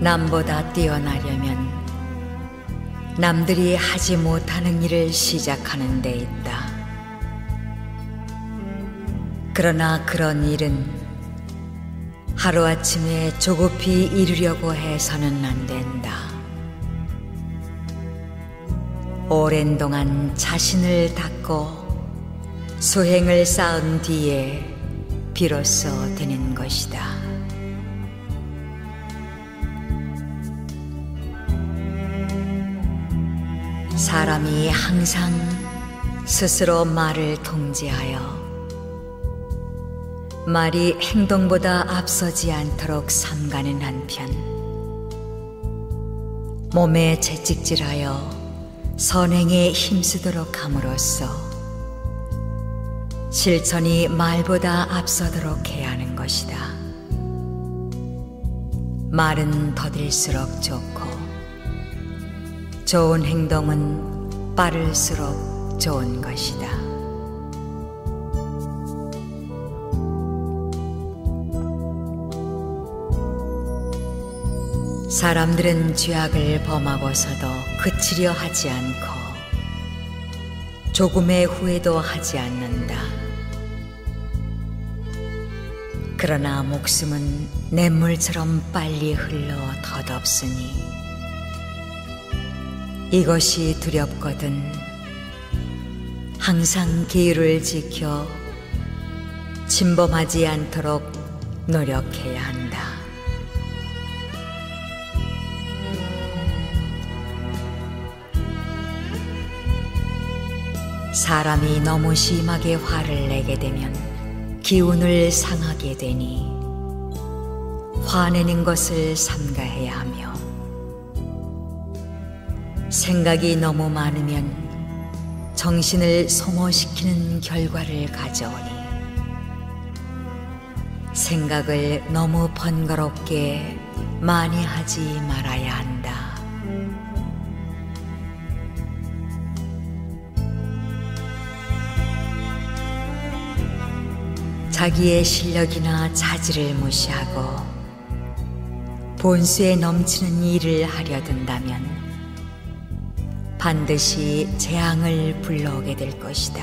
남보다 뛰어나려면 남들이 하지 못하는 일을 시작하는 데 있다. 그러나 그런 일은 하루아침에 조급히 이루려고 해서는 안 된다. 오랜 동안 자신을 닦고 수행을 쌓은 뒤에 비로소 되는 것이다. 사람이 항상 스스로 말을 통제하여 말이 행동보다 앞서지 않도록 삼가는 한편 몸에 채찍질하여 선행에 힘쓰도록 함으로써 실천이 말보다 앞서도록 해야 하는 것이다. 말은 더딜수록 좋고 좋은 행동은 빠를수록 좋은 것이다. 사람들은 죄악을 범하고서도 그치려 하지 않고 조금의 후회도 하지 않는다. 그러나 목숨은 냇물처럼 빨리 흘러 덧없으니 이것이 두렵거든 항상 계율을 지켜 침범하지 않도록 노력해야 한다. 사람이 너무 심하게 화를 내게 되면 기운을 상하게 되니 화내는 것을 삼가해야 하며 생각이 너무 많으면 정신을 소모시키는 결과를 가져오니 생각을 너무 번거롭게 많이 하지 말아야 한다. 자기의 실력이나 자질을 무시하고 본수에 넘치는 일을 하려 든다면 반드시 재앙을 불러오게 될 것이다.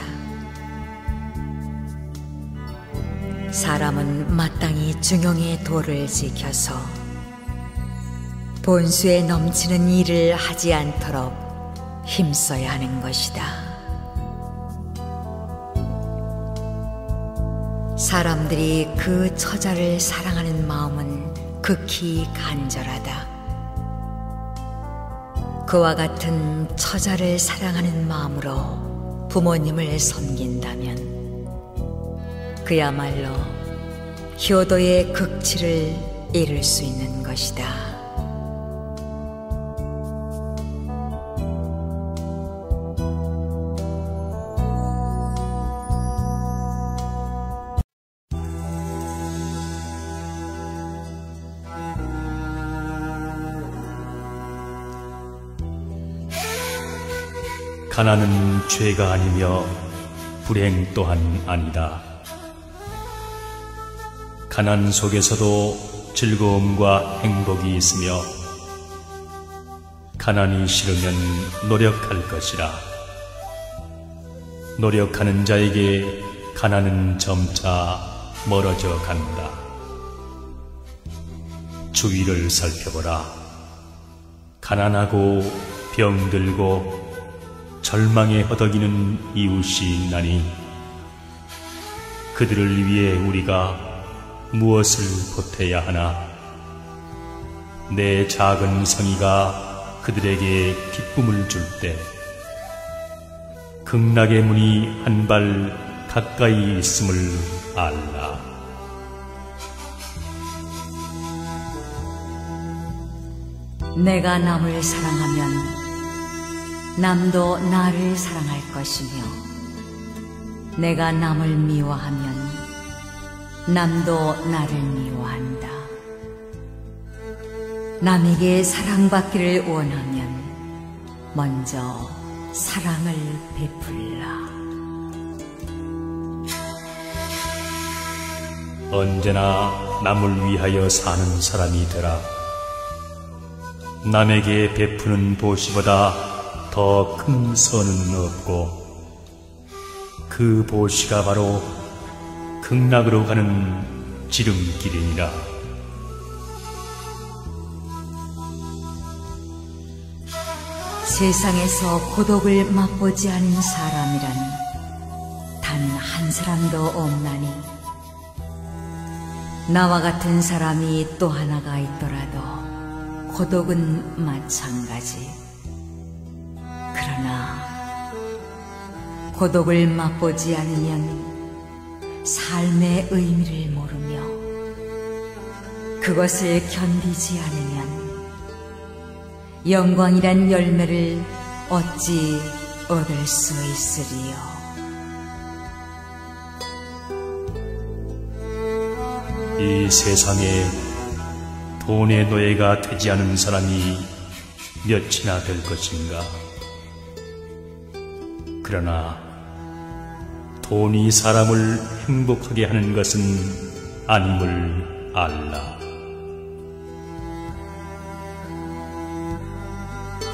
사람은 마땅히 중용의 도를 지켜서 본수에 넘치는 일을 하지 않도록 힘써야 하는 것이다. 사람들이 그 처자를 사랑하는 마음은 극히 간절하다. 그와 같은 처자를 사랑하는 마음으로 부모님을 섬긴다면 그야말로 효도의 극치를 이룰 수 있는 것이다. 가난은 죄가 아니며 불행 또한 아니다. 가난 속에서도 즐거움과 행복이 있으며 가난이 싫으면 노력할 것이라. 노력하는 자에게 가난은 점차 멀어져 간다. 주위를 살펴보라. 가난하고 병들고 절망에 허덕이는 이웃이 있나니 그들을 위해 우리가 무엇을 보태야 하나? 내 작은 성의가 그들에게 기쁨을 줄 때 극락의 문이 한 발 가까이 있음을 알라. 내가 남을 사랑하면 남도 나를 사랑할 것이며 내가 남을 미워하면 남도 나를 미워한다. 남에게 사랑받기를 원하면 먼저 사랑을 베풀라. 언제나 남을 위하여 사는 사람이 되라. 남에게 베푸는 보시보다 더 큰 선은 없고 그 보시가 바로 극락으로 가는 지름길이니라. 세상에서 고독을 맛보지 않은 사람이란 단 한 사람도 없나니 나와 같은 사람이 또 하나가 있더라도 고독은 마찬가지. 그러나 고독을 맛보지 않으면 삶의 의미를 모르며 그것을 견디지 않으면 영광이란 열매를 어찌 얻을 수 있으리요. 이 세상에 돈의 노예가 되지 않은 사람이 몇이나 될 것인가? 그러나 돈이 사람을 행복하게 하는 것은 아님을 알라.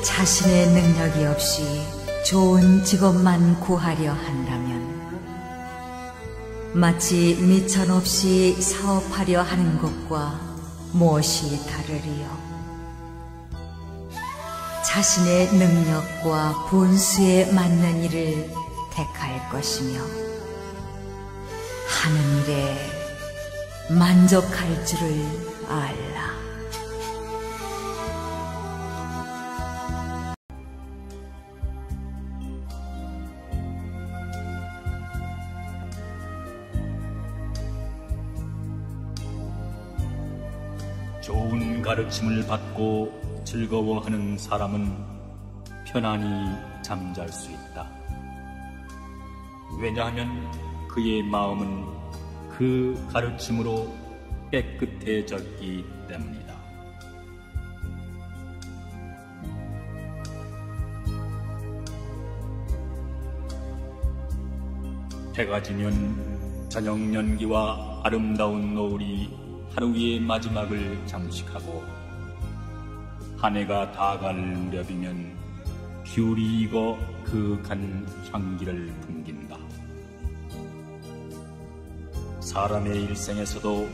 자신의 능력이 없이 좋은 직업만 구하려 한다면 마치 미천 없이 사업하려 하는 것과 무엇이 다르리요. 자신의 능력과 분수에 맞는 일을 택할 것이며 하는 일에 만족할 줄을 알라. 좋은 가르침을 받고 즐거워하는 사람은 편안히 잠잘 수 있다. 왜냐하면 그의 마음은 그 가르침으로 깨끗해졌기 때문이다. 해가 지면 저녁 연기와 아름다운 노을이 하루의 마지막을 장식하고 한 해가 다갈 무렵이면 귤이 익어 그윽한 향기를 풍긴다. 사람의 일생에서도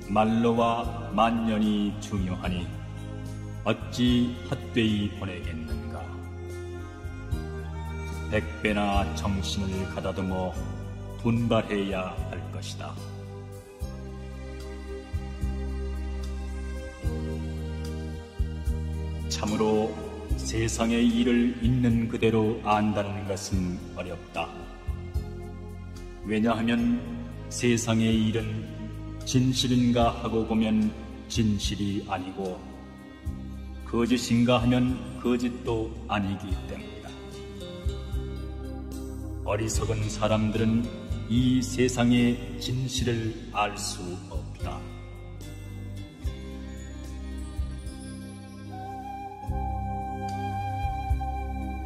만로와 만년이 중요하니 어찌 헛되이 보내겠는가. 100배나 정신을 가다듬어 분발해야 할 것이다. 참으로 세상의 일을 있는 그대로 안다는 것은 어렵다. 왜냐하면 세상의 일은 진실인가 하고 보면 진실이 아니고 거짓인가 하면 거짓도 아니기 때문이다. 어리석은 사람들은 이 세상의 진실을 알 수 없다.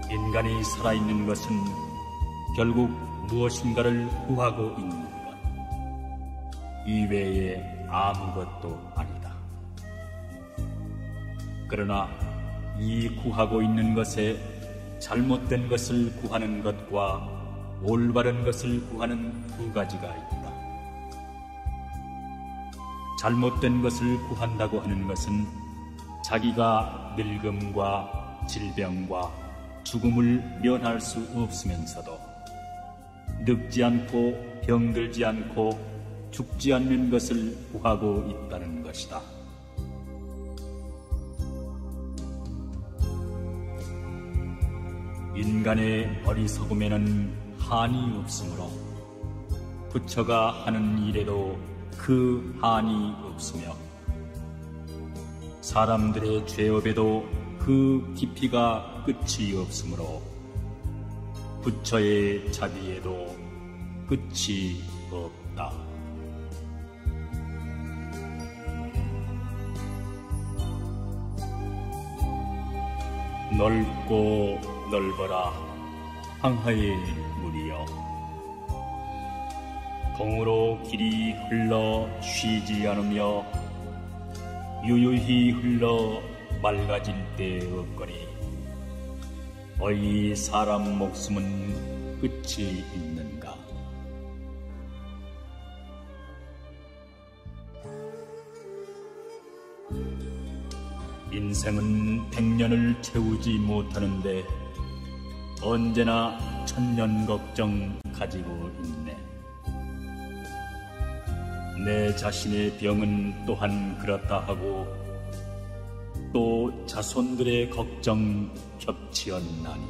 인간이 살아있는 것은 결국 무엇인가를 구하고 있는 것 이외에 아무것도 아니다. 그러나 이 구하고 있는 것에 잘못된 것을 구하는 것과 올바른 것을 구하는 두 가지가 있다. 잘못된 것을 구한다고 하는 것은 자기가 늙음과 질병과 죽음을 면할 수 없으면서도 늙지 않고 병들지 않고 죽지 않는 것을 구하고 있다는 것이다. 인간의 어리석음에는 한이 없으므로 부처가 하는 일에도 그 한이 없으며 사람들의 죄업에도 그 깊이가 끝이 없으므로 부처의 자비에도 끝이 없다. 넓고 넓어라 황하의 물이여, 동으로 길이 흘러 쉬지 않으며 유유히 흘러 맑아질 때 없거니 어이 사람 목숨은 끝이 있는가? 인생은 100년을 채우지 못하는데 언제나 1000년 걱정 가지고 있네. 내 자신의 병은 또한 그렇다 하고 또 자손들의 걱정 겹치었나니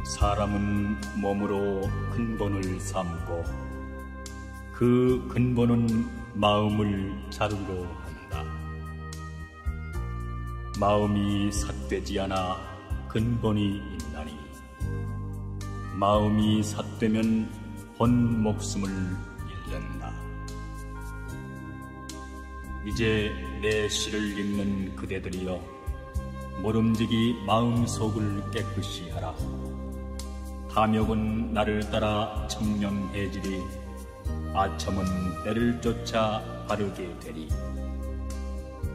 사람은 몸으로 근본을 삼고 그 근본은 마음을 자루로 한다. 마음이 삿되지 않아 근본이 있나니 마음이 삿되면 본 목숨을 잃는다. 이제 내 시를 읽는 그대들이여 모름지기 마음속을 깨끗이 하라. 탐욕은 나를 따라 청렴해지리 아첨은 때를 쫓아 바르게 되리.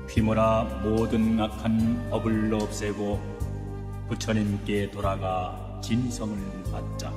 귀모라 모든 악한 업을 없애고 부처님께 돌아가 진성을 받자.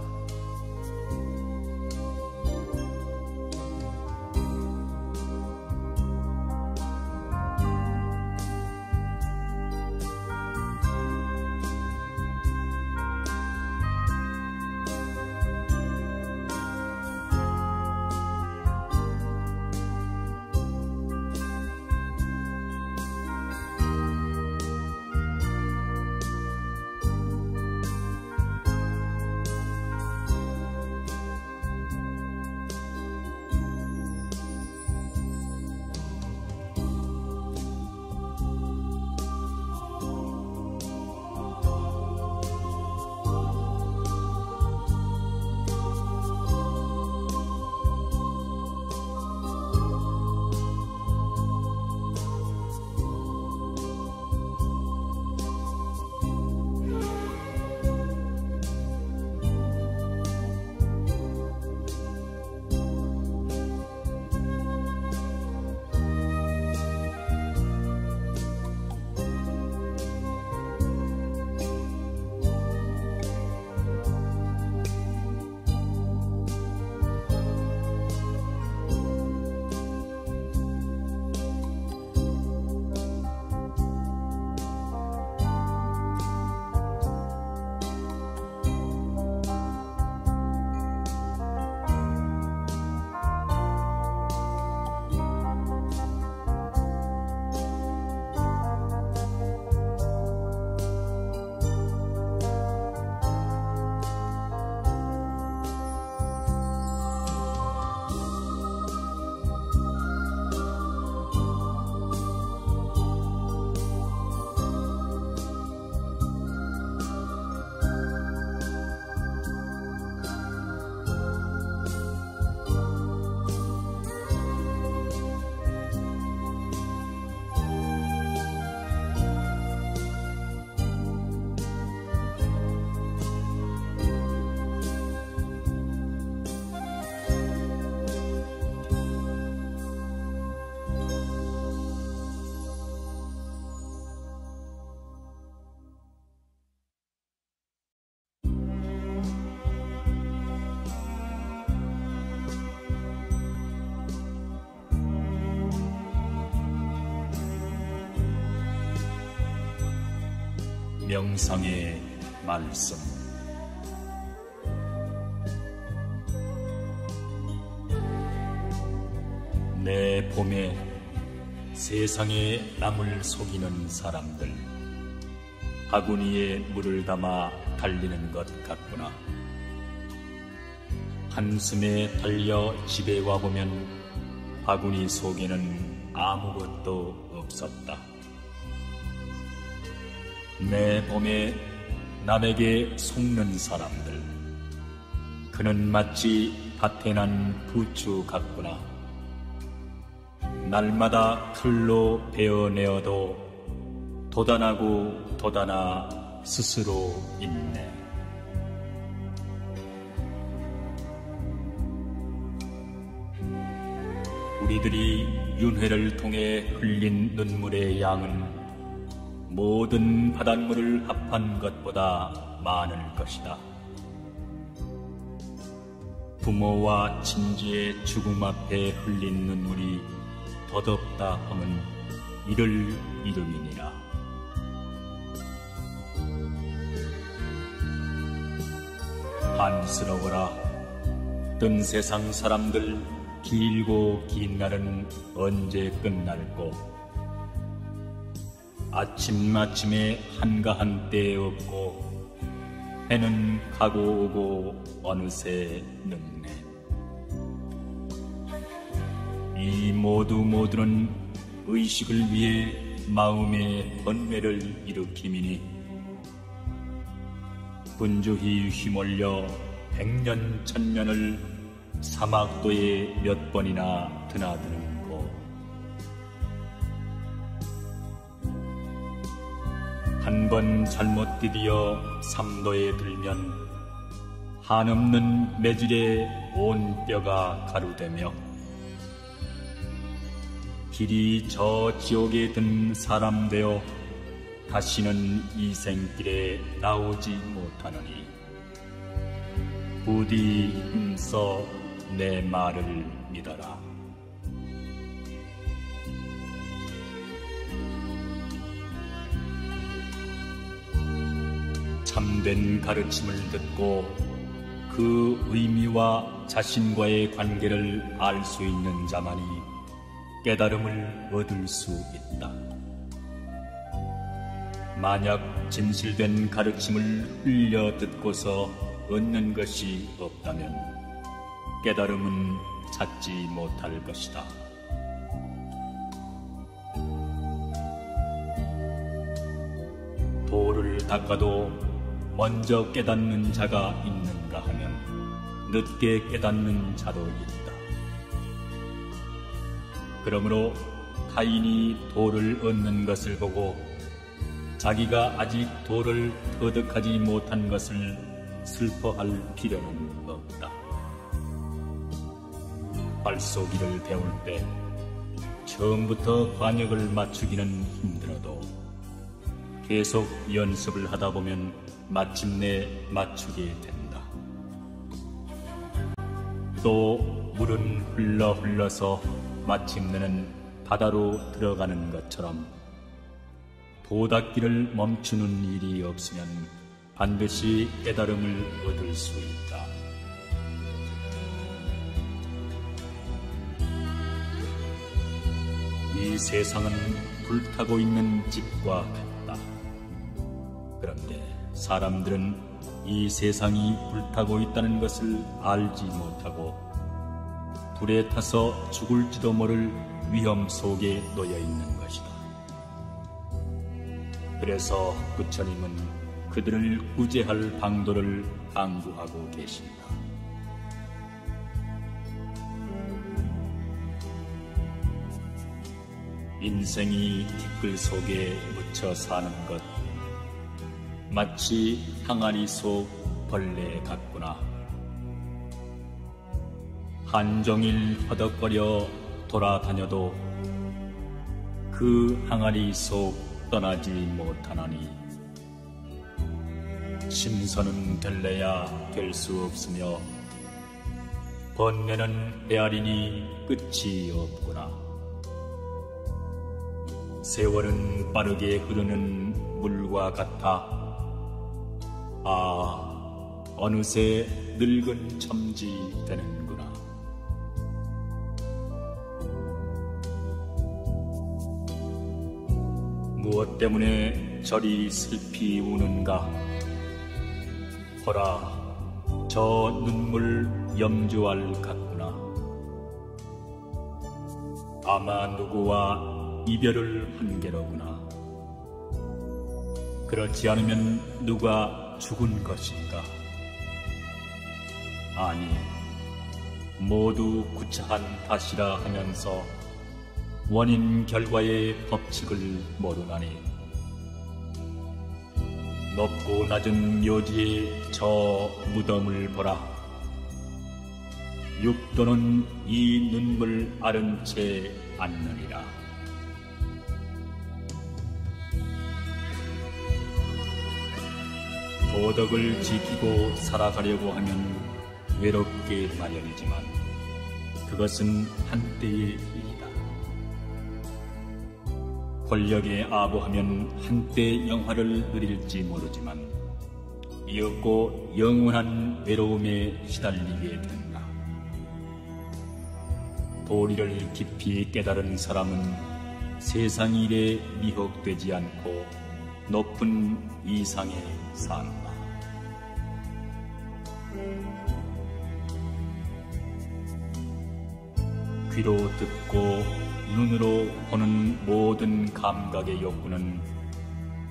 명상의 말씀. 내 봄에 세상에 남을 속이는 사람들, 바구니에 물을 담아 달리는 것 같구나. 한숨에 달려 집에 와보면 바구니 속에는 아무것도 없었다. 내 봄에 남에게 속는 사람들, 그는 마치 밭에 난 부추 같구나. 날마다 칼로 베어내어도 돋아나고 돋아나 스스로 있네. 우리들이 윤회를 통해 흘린 눈물의 양은 모든 바닷물을 합한 것보다 많을 것이다. 부모와 친지의 죽음 앞에 흘린 눈물이 더덥다 함은 이를 이름이니라. 안쓰러워라. 뜬 세상 사람들, 길고 긴 날은 언제 끝날꼬. 아침마침에 한가한 때 없고 해는 가고 오고 어느새 늙네. 이 모두는 의식을 위해 마음의 번뇌를 일으킴이니 분주히 휘몰려 백년 천년을 사막도에 몇 번이나 드나드는 고. 한 번 잘못 디디어 삼도에 들면 한없는 매질에 온 뼈가 가루되며 길이 저 지옥에 든 사람 되어 다시는 이 생길에 나오지 못하노니 부디 힘써 내 말을 믿어라. 참된 가르침을 듣고 그 의미와 자신과의 관계를 알 수 있는 자만이 깨달음을 얻을 수 있다. 만약 진실된 가르침을 흘려 듣고서 얻는 것이 없다면 깨달음은 찾지 못할 것이다. 돌을 닦아도 먼저 깨닫는 자가 있는가 하면 늦게 깨닫는 자도 있다. 그러므로 타인이 돌을 얻는 것을 보고 자기가 아직 돌을 터득하지 못한 것을 슬퍼할 필요는 없다. 활쏘기를 배울 때 처음부터 관역을 맞추기는 힘들어도 계속 연습을 하다 보면 마침내 맞추게 된다. 또 물은 흘러서 마침내는 바다로 들어가는 것처럼 도닦기를 멈추는 일이 없으면 반드시 깨달음을 얻을 수 있다. 이 세상은 불타고 있는 집과 같다. 그런데 사람들은 이 세상이 불타고 있다는 것을 알지 못하고 불에 타서 죽을지도 모를 위험 속에 놓여 있는 것이다. 그래서 부처님은 그들을 구제할 방도를 당부하고 계신다. 인생이 티끌 속에 묻혀 사는 것 마치 항아리 속 벌레 같구나. 한종일 허덕거려 돌아다녀도 그 항아리 속 떠나지 못하나니 신선은 될래야 될 수 없으며 번뇌는 헤아리니 끝이 없구나. 세월은 빠르게 흐르는 물과 같아 어느새 늙은 첨지 되는구나. 무엇 때문에 저리 슬피 우는가? 허라, 저 눈물 염주알 같구나. 아마 누구와 이별을 한 게로구나. 그렇지 않으면 누가 죽은 것인가? 아니, 모두 구차한 탓이라 하면서 원인 결과의 법칙을 모르나니 높고 낮은 묘지의 저 무덤을 보라. 육도는 이 눈물 앓은 채 앉느니라. 도덕을 지키고 살아가려고 하면 외롭게 마련이지만 그것은 한때의 일이다. 권력에 아부하면 한때 영화를 누릴지 모르지만 이윽고 영원한 외로움에 시달리게 된다. 도리를 깊이 깨달은 사람은 세상 일에 미혹되지 않고 높은 이상에 산다. 귀로 듣고 눈으로 보는 모든 감각의 욕구는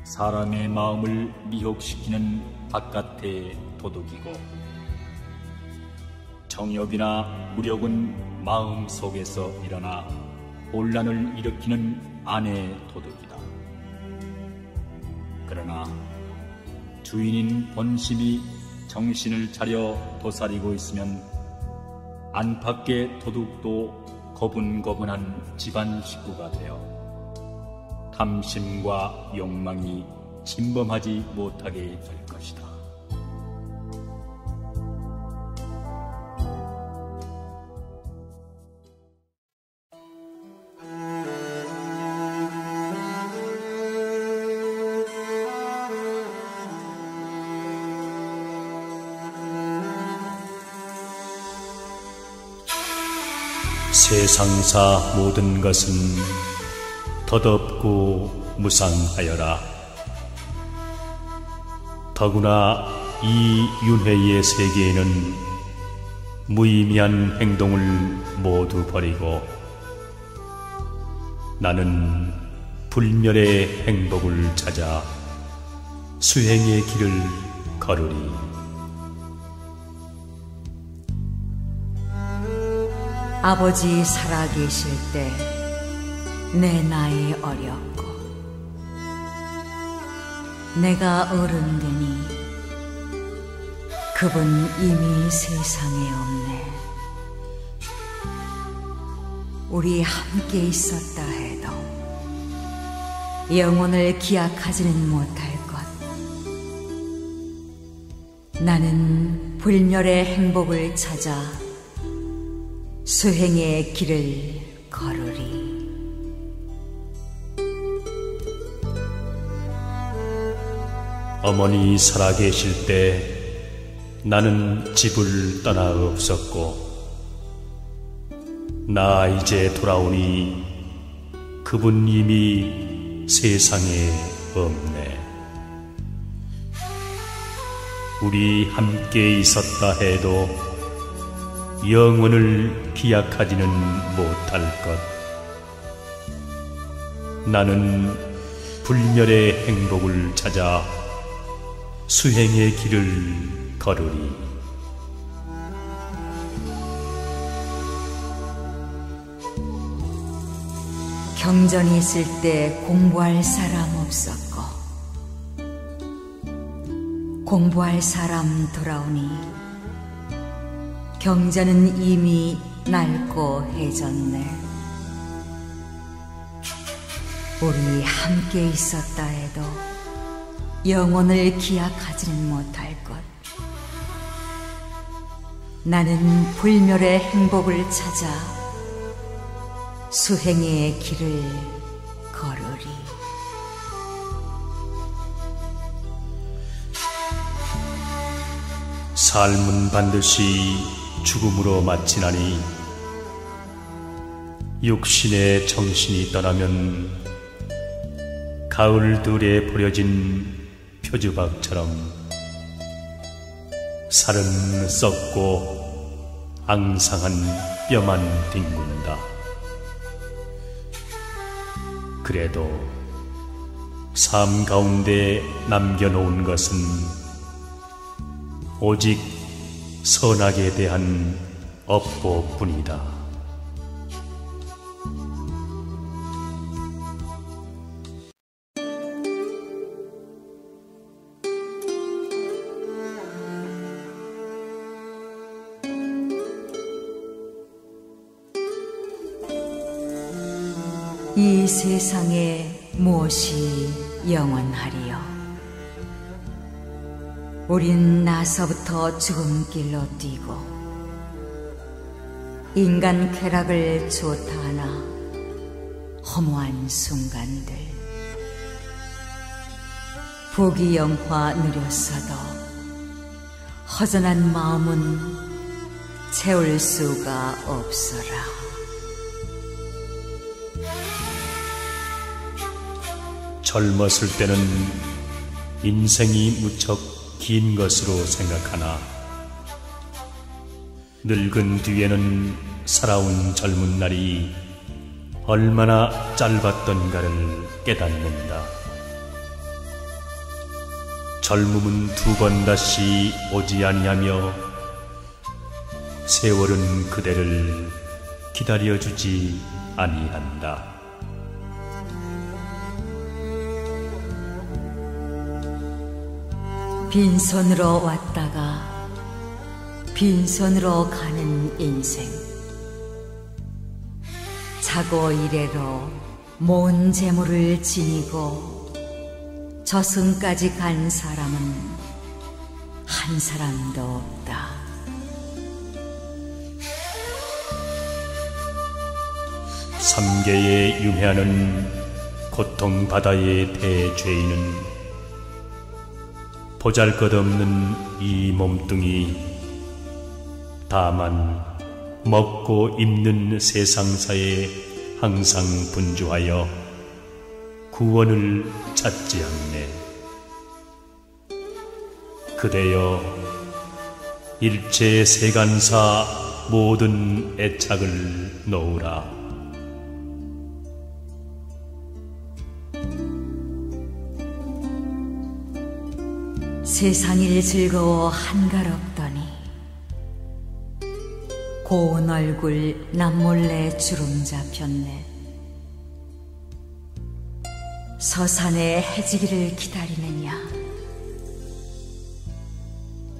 사람의 마음을 미혹시키는 바깥의 도둑이고, 정욕이나 무력은 마음 속에서 일어나 혼란을 일으키는 안의 도둑이다. 그러나 주인인 본심이 정신을 차려 도사리고 있으면 안팎의 도둑도 거분거분한 집안 식구가 되어 탐심과 욕망이 침범하지 못하게 될 것이다. 세상사 모든 것은 덧없고 무상하여라. 더구나 이 윤회의 세계에는 무의미한 행동을 모두 버리고 나는 불멸의 행복을 찾아 수행의 길을 걸으리. 아버지 살아계실 때 내 나이 어렸고 내가 어른 되니 그분 이미 세상에 없네. 우리 함께 있었다 해도 영혼을 기약하지는 못할 것. 나는 불멸의 행복을 찾아 수행의 길을 걸으리. 어머니 살아계실 때 나는 집을 떠나 없었고 나 이제 돌아오니 그분 이미 세상에 없네. 우리 함께 있었다 해도 영혼을 기약하지는 못할 것. 나는 불멸의 행복을 찾아 수행의 길을 걸으리. 경전이 있을 때 공부할 사람 없었고 공부할 사람 돌아오니 경전은 이미 낡고 해졌네. 우리 함께 있었다 해도 영혼을 기약하지는 못할 것. 나는 불멸의 행복을 찾아 수행의 길을 걸으리. 삶은 반드시 죽음으로 마치나니 육신의 정신이 떠나면 가을들에 버려진 표주박처럼 살은 썩고 앙상한 뼈만 뒹군다. 그래도 삶 가운데 남겨놓은 것은 오직 선악에 대한 업보뿐이다. 이 세상에 무엇이 영원하리요? 우린 나서부터 죽음길로 뛰고 인간 쾌락을 좋다 하나 허무한 순간들, 부귀영화 누렸어도 허전한 마음은 채울 수가 없어라. 젊었을 때는 인생이 무척 긴 것으로 생각하나 늙은 뒤에는 살아온 젊은 날이 얼마나 짧았던가를 깨닫는다. 젊음은 두 번 다시 오지 아니하며 세월은 그대를 기다려주지 아니한다. 빈손으로 왔다가 빈손으로 가는 인생, 자고 이래로 모은 재물을 지니고 저승까지 간 사람은 한 사람도 없다. 삼계에 유매하는 고통바다의 대죄인은 보잘것없는 이 몸뚱이, 다만 먹고 입는 세상사에 항상 분주하여 구원을 찾지 않네. 그대여, 일체 세간사 모든 애착을 놓으라. 세상일 즐거워 한가롭더니 고운 얼굴 남몰래 주름 잡혔네. 서산에 해지기를 기다리느냐,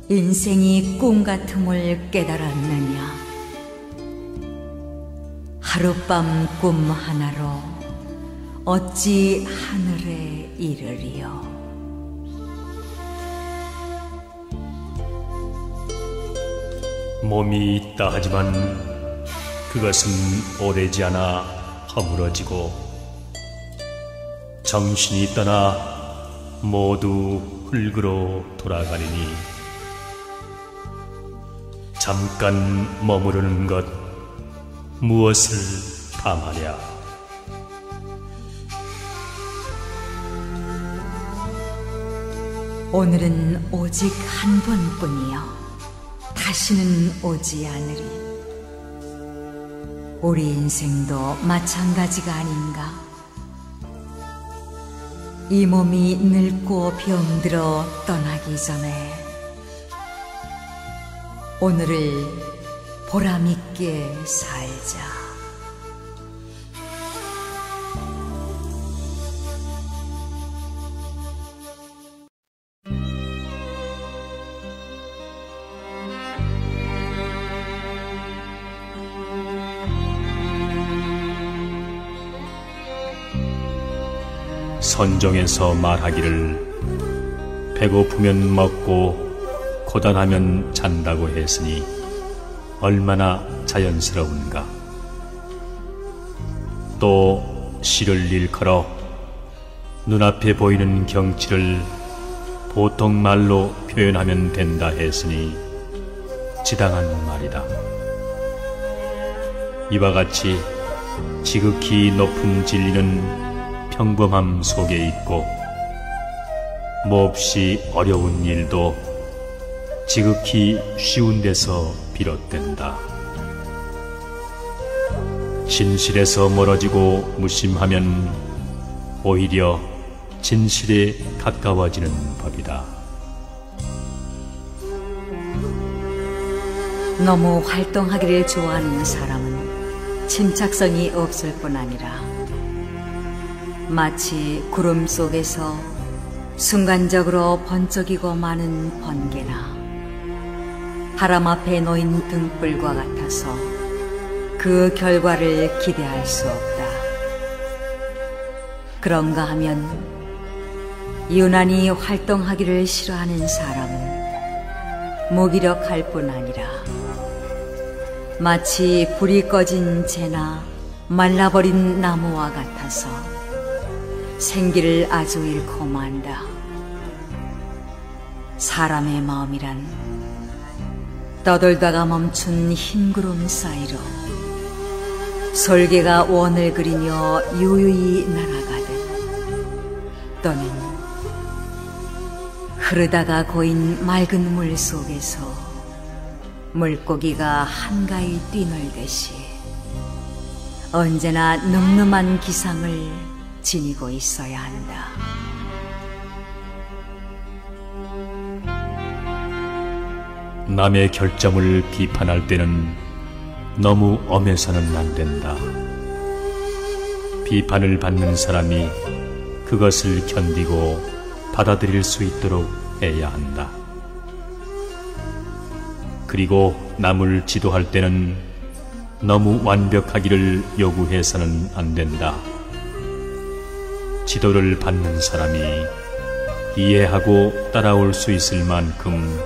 인생이 꿈 같음을 깨달았느냐. 하룻밤 꿈 하나로 어찌 하늘에 이르리요. 몸이 있다 하지만 그것은 오래지 않아 허물어지고, 정신이 떠나 모두 흙으로 돌아가리니 잠깐 머무르는 것 무엇을 탐하랴. 오늘은 오직 한 번뿐이요, 다시는 오지 않으리. 우리 인생도 마찬가지가 아닌가. 이 몸이 늙고 병들어 떠나기 전에 오늘을 보람있게 살자. 선종에서 말하기를 배고프면 먹고 고단하면 잔다고 했으니 얼마나 자연스러운가. 또 시를 일컬어 눈앞에 보이는 경치를 보통 말로 표현하면 된다 했으니 지당한 말이다. 이와 같이 지극히 높은 진리는 평범함 속에 있고, 몹시 어려운 일도 지극히 쉬운 데서 비롯된다. 진실에서 멀어지고 무심하면 오히려 진실에 가까워지는 법이다. 너무 활동하기를 좋아하는 사람은 침착성이 없을 뿐 아니라 마치 구름 속에서 순간적으로 번쩍이고 마는 번개나 바람 앞에 놓인 등불과 같아서 그 결과를 기대할 수 없다. 그런가 하면 유난히 활동하기를 싫어하는 사람은 무기력할 뿐 아니라 마치 불이 꺼진 재나 말라버린 나무와 같아서 생기를 아주 잃고 만다. 사람의 마음이란 떠돌다가 멈춘 흰 구름 사이로 솔개가 원을 그리며 유유히 날아가듯, 또는 흐르다가 고인 맑은 물 속에서 물고기가 한가히 뛰놀듯이 언제나 늠름한 기상을 지니고 있어야 한다. 남의 결점을 비판할 때는 너무 엄해서는 안 된다. 비판을 받는 사람이 그것을 견디고 받아들일 수 있도록 해야 한다. 그리고 남을 지도할 때는 너무 완벽하기를 요구해서는 안 된다. 지도를 받는 사람이 이해하고 따라올 수 있을 만큼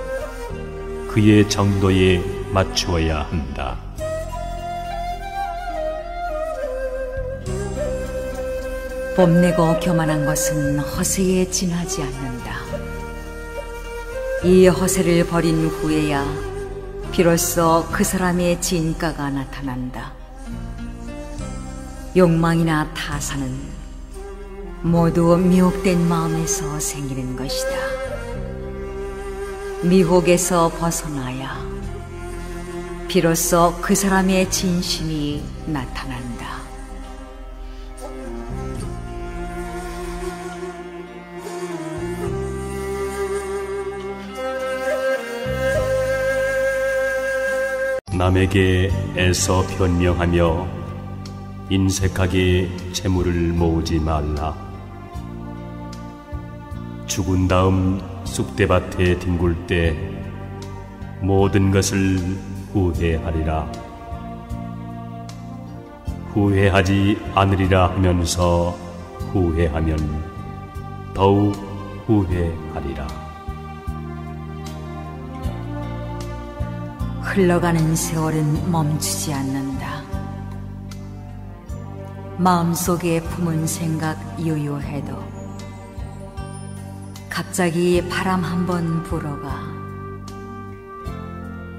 그의 정도에 맞추어야 한다. 뽐내고 교만한 것은 허세에 지나지 않는다. 이 허세를 버린 후에야 비로소 그 사람의 진가가 나타난다. 욕망이나 타산은 모두 미혹된 마음에서 생기는 것이다. 미혹에서 벗어나야 비로소 그 사람의 진심이 나타난다. 남에게 애써 변명하며 인색하게 재물을 모으지 말라. 죽은 다음 쑥대밭에 뒹굴 때 모든 것을 후회하리라. 후회하지 않으리라 하면서 후회하면 더욱 후회하리라. 흘러가는 세월은 멈추지 않는다. 마음속에 품은 생각 유유해도 갑자기 바람 한번 불어가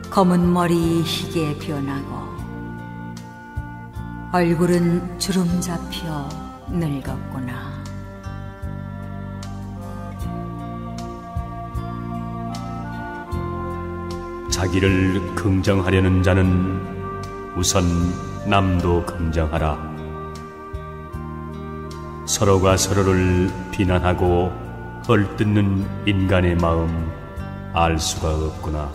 검은 머리 희게 변하고 얼굴은 주름 잡혀 늙었구나. 자기를 긍정하려는 자는 우선 남도 긍정하라. 서로가 서로를 비난하고 헐뜯는 인간의 마음 알 수가 없구나.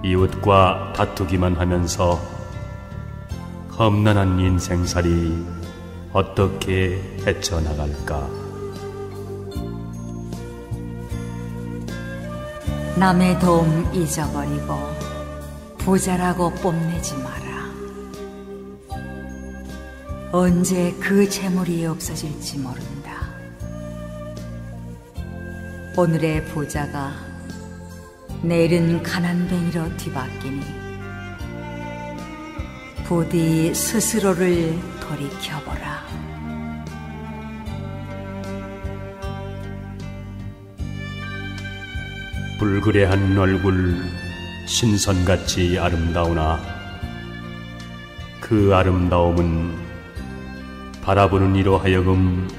이웃과 다투기만 하면서 험난한 인생살이 어떻게 헤쳐나갈까? 남의 도움 잊어버리고 부자라고 뽐내지 마라. 언제 그 재물이 없어질지 모른다. 오늘의 부자가 내일은 가난뱅이로 뒤바뀌니 부디 스스로를 돌이켜보라. 불그레한 얼굴 신선같이 아름다우나 그 아름다움은 바라보는 이로 하여금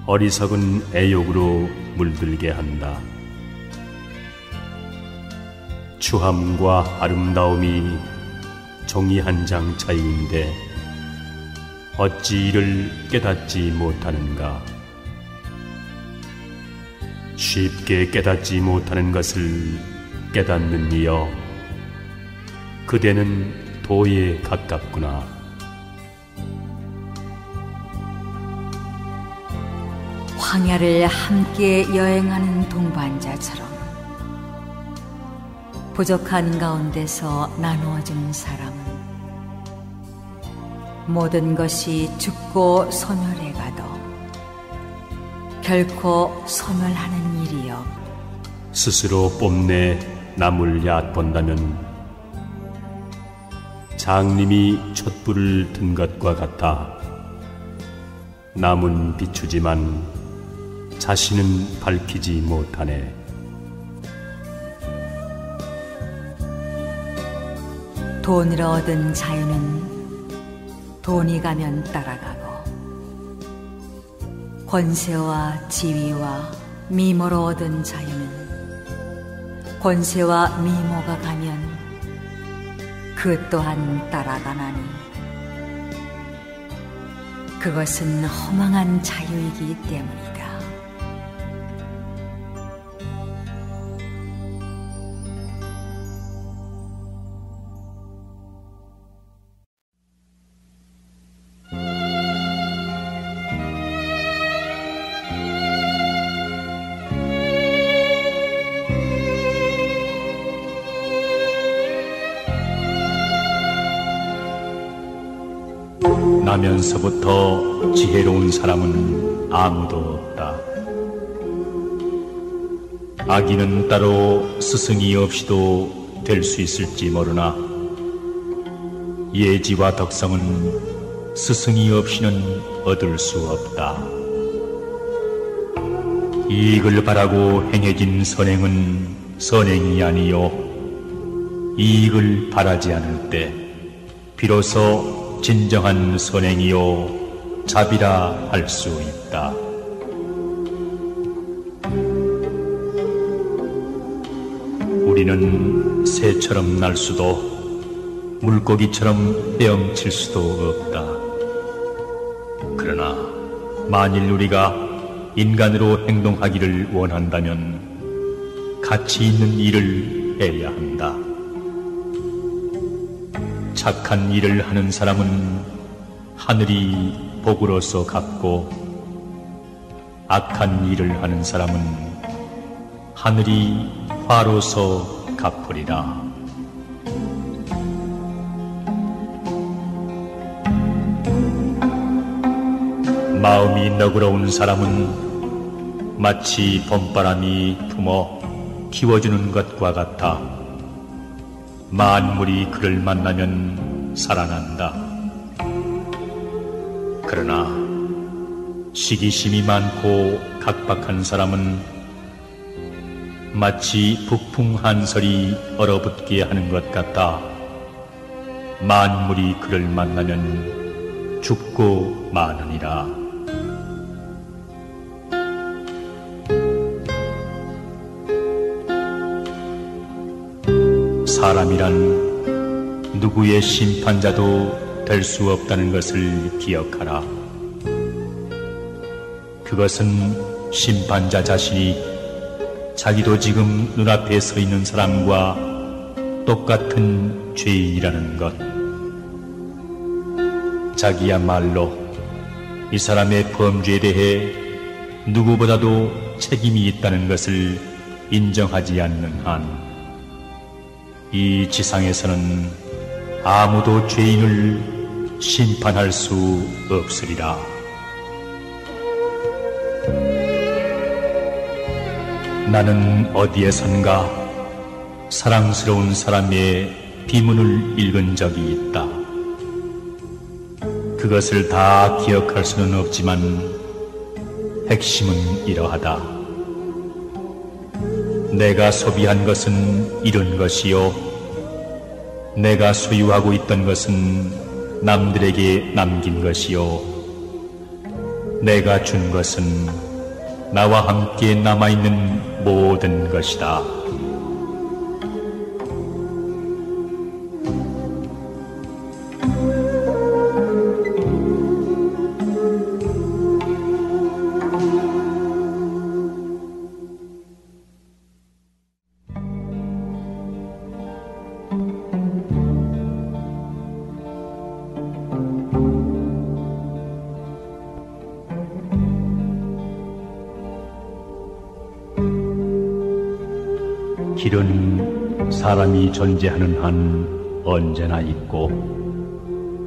어리석은 애욕으로 물들게 한다. 추함과 아름다움이 종이 한 장 차이인데 어찌 이를 깨닫지 못하는가? 쉽게 깨닫지 못하는 것을 깨닫는 이여, 그대는 도에 가깝구나. 황야를 함께 여행하는 동반자처럼 부족한 가운데서 나누어주는 사람은 모든 것이 죽고 소멸해 가도 결코 소멸하는 일이요 스스로 뽐내 남을 얕본다면 장님이 촛불을 든 것과 같아 남은 비추지만 자신은 밝히지 못하네. 돈으로 얻은 자유는 돈이 가면 따라가고 권세와 지위와 미모로 얻은 자유는 권세와 미모가 가면 그 또한 따라가나니 그것은 허망한 자유이기 때문이다. 나면서부터 지혜로운 사람은 아무도 없다. 아기는 따로 스승이 없이도 될 수 있을지 모르나 예지와 덕성은 스승이 없이는 얻을 수 없다. 이익을 바라고 행해진 선행은 선행이 아니요 이익을 바라지 않을 때 비로소 진정한 선행이요 자비라 할 수 있다. 우리는 새처럼 날 수도 물고기처럼 헤엄칠 수도 없다. 그러나 만일 우리가 인간으로 행동하기를 원한다면 가치 있는 일을 해야 한다. 착한 일을 하는 사람은 하늘이 복으로서 갚고 악한 일을 하는 사람은 하늘이 화로서 갚으리라. 마음이 너그러운 사람은 마치 봄바람이 품어 키워주는 것과 같아 만물이 그를 만나면 살아난다. 그러나 시기심이 많고 각박한 사람은 마치 북풍 한설이 얼어붙게 하는 것 같다. 만물이 그를 만나면 죽고 마느니라. 사람이란 누구의 심판자도 될 수 없다는 것을 기억하라. 그것은 심판자 자신이 자기도 지금 눈앞에 서 있는 사람과 똑같은 죄인이라는 것. 자기야말로 이 사람의 범죄에 대해 누구보다도 책임이 있다는 것을 인정하지 않는 한 이 지상에서는 아무도 죄인을 심판할 수 없으리라. 나는 어디에선가 사랑스러운 사람의 비문을 읽은 적이 있다. 그것을 다 기억할 수는 없지만 핵심은 이러하다. 내가 소비한 것은 이룬 것이요 내가 소유하고 있던 것은 남들에게 남긴 것이요 내가 준 것은 나와 함께 남아있는 모든 것이다. 길은 사람이 존재하는 한 언제나 있고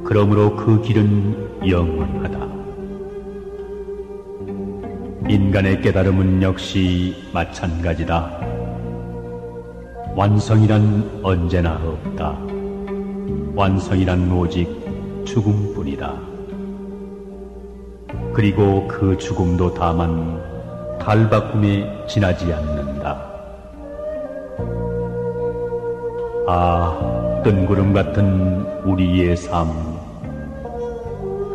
그러므로 그 길은 영원하다. 인간의 깨달음은 역시 마찬가지다. 완성이란 언제나 없다. 완성이란 오직 죽음뿐이다. 그리고 그 죽음도 다만 탈바꿈에 지나지 않는다. 아, 뜬구름 같은 우리의 삶,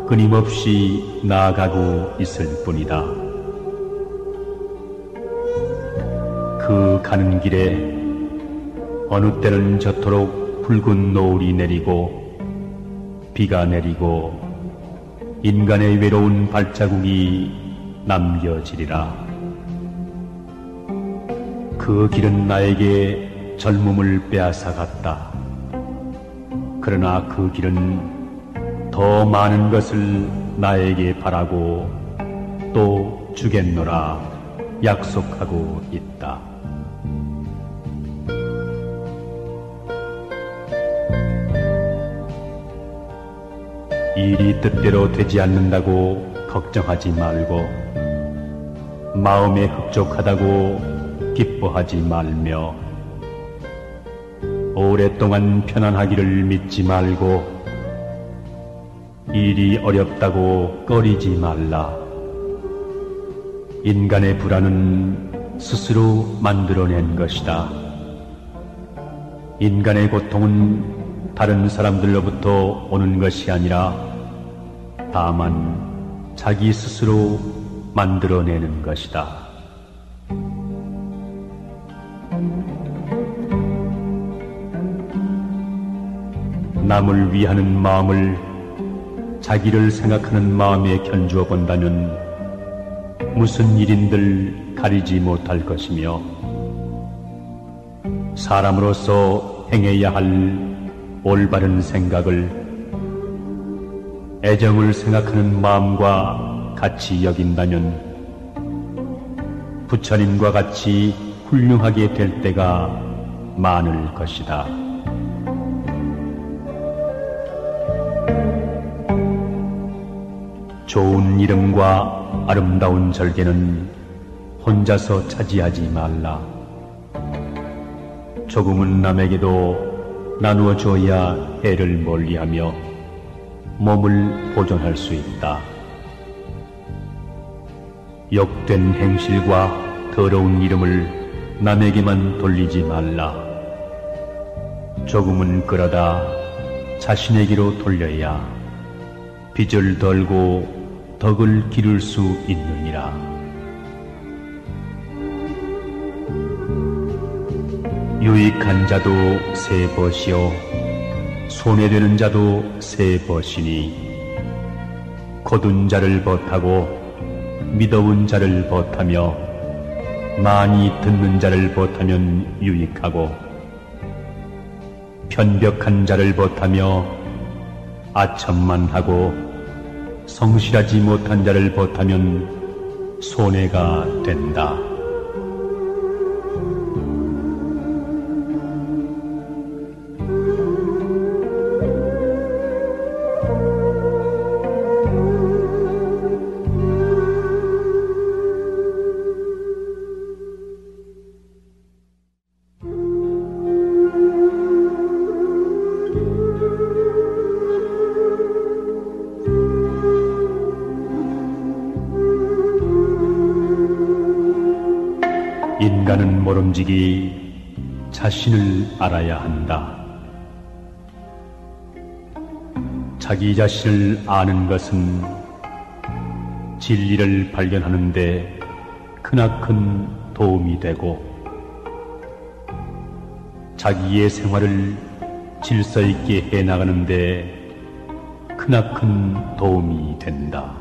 끊임없이 나아가고 있을 뿐이다. 그 가는 길에 어느 때는 저토록 붉은 노을이 내리고 비가 내리고 인간의 외로운 발자국이 남겨지리라. 그 길은 나에게 젊음을 빼앗아갔다. 그러나 그 길은 더 많은 것을 나에게 바라고 또 주겠노라 약속하고 있다. 일이 뜻대로 되지 않는다고 걱정하지 말고 마음에 흡족하다고 기뻐하지 말며 오랫동안 편안하기를 믿지 말고 일이 어렵다고 꺼리지 말라. 인간의 불안은 스스로 만들어낸 것이다. 인간의 고통은 다른 사람들로부터 오는 것이 아니라 다만 자기 스스로 만들어내는 것이다. 남을 위하는 마음을 자기를 생각하는 마음에 견주어 본다면 무슨 일인들 가리지 못할 것이며 사람으로서 행해야 할 올바른 생각을 애정을 생각하는 마음과 같이 여긴다면 부처님과 같이 훌륭하게 될 때가 많을 것이다. 좋은 이름과 아름다운 절개는 혼자서 차지하지 말라. 조금은 남에게도 나누어 줘야 해를 멀리하며 몸을 보존할 수 있다. 욕된 행실과 더러운 이름을 남에게만 돌리지 말라. 조금은 끌어다 자신에게로 돌려야 빚을 덜고 덕을 기를 수 있느니라. 유익한 자도 세 벗이요 손해되는 자도 세 벗이니 거둔 자를 벗하고 미더운 자를 벗하며 많이 듣는 자를 벗하면 유익하고 편벽한 자를 벗하며 아첨만 하고 성실하지 못한 자를 벗하면 손해가 된다. 인간은 모름지기 자신을 알아야 한다. 자기 자신을 아는 것은 진리를 발견하는 데 크나큰 도움이 되고 자기의 생활을 질서 있게 해나가는 데 크나큰 도움이 된다.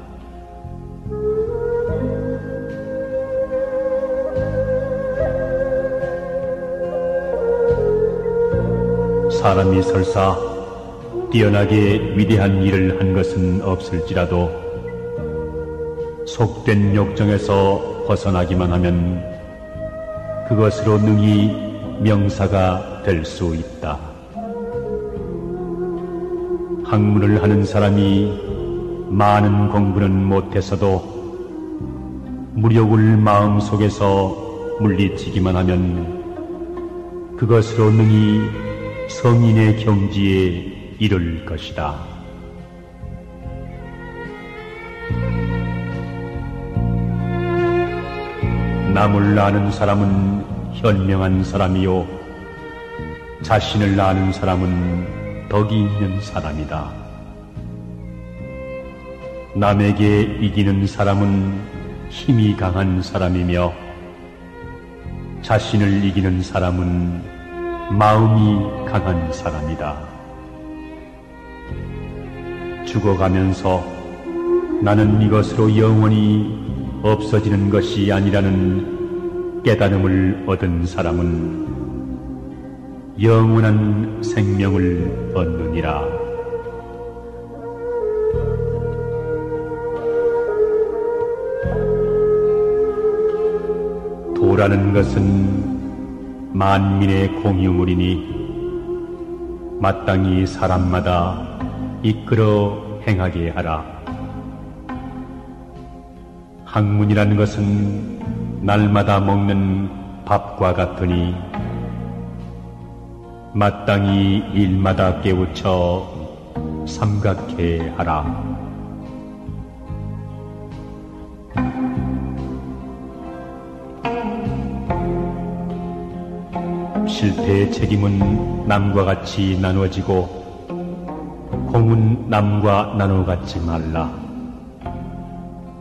사람이 설사 뛰어나게 위대한 일을 한 것은 없을지라도 속된 욕정에서 벗어나기만 하면 그것으로 능히 명사가 될 수 있다. 학문을 하는 사람이 많은 공부는 못해서도 무력을 마음속에서 물리치기만 하면 그것으로 능히 성인의 경지에 이를 것이다. 남을 아는 사람은 현명한 사람이요 자신을 아는 사람은 덕이 있는 사람이다. 남에게 이기는 사람은 힘이 강한 사람이며 자신을 이기는 사람은 마음이 강한 사람이다. 죽어가면서 나는 이것으로 영원히 없어지는 것이 아니라는 깨달음을 얻은 사람은 영원한 생명을 얻느니라. 도라는 것은 만민의 공유물이니 마땅히 사람마다 이끌어 행하게 하라. 학문이라는 것은 날마다 먹는 밥과 같으니 마땅히 일마다 깨우쳐 삼각해 하라. 실패의 책임은 남과 같이 나누어지고 공은 남과 나눠 갖지 말라.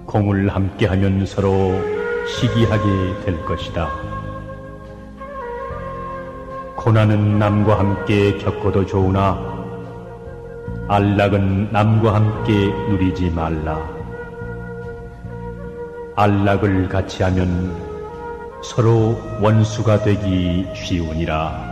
공을 함께하면 서로 시기하게 될 것이다. 고난은 남과 함께 겪어도 좋으나 안락은 남과 함께 누리지 말라. 안락을 같이 하면 서로 원수가 되기 쉬우니라.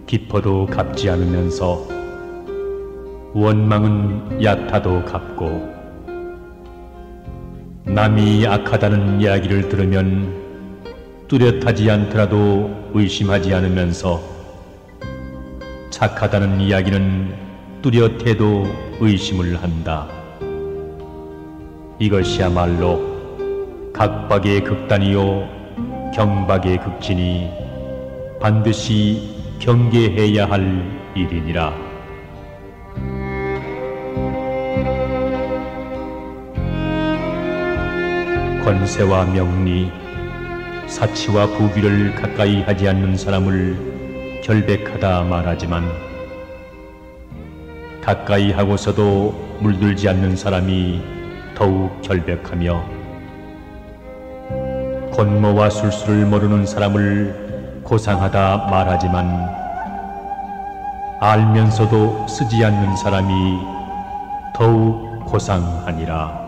깊어도 갚지 않으면서 원망은 얕아도 갚고 남이 악하다는 이야기를 들으면 뚜렷하지 않더라도 의심하지 않으면서 착하다는 이야기는 뚜렷해도 의심을 한다. 이것이야말로 각박의 극단이요 경박의 극진이 반드시 경계해야 할 일이니라. 권세와 명리, 사치와 부귀를 가까이 하지 않는 사람을 결백하다 말하지만 가까이 하고서도 물들지 않는 사람이 더욱 결백하며 권모와 술수를 모르는 사람을 고상하다 말하지만 알면서도 쓰지 않는 사람이 더욱 고상하니라.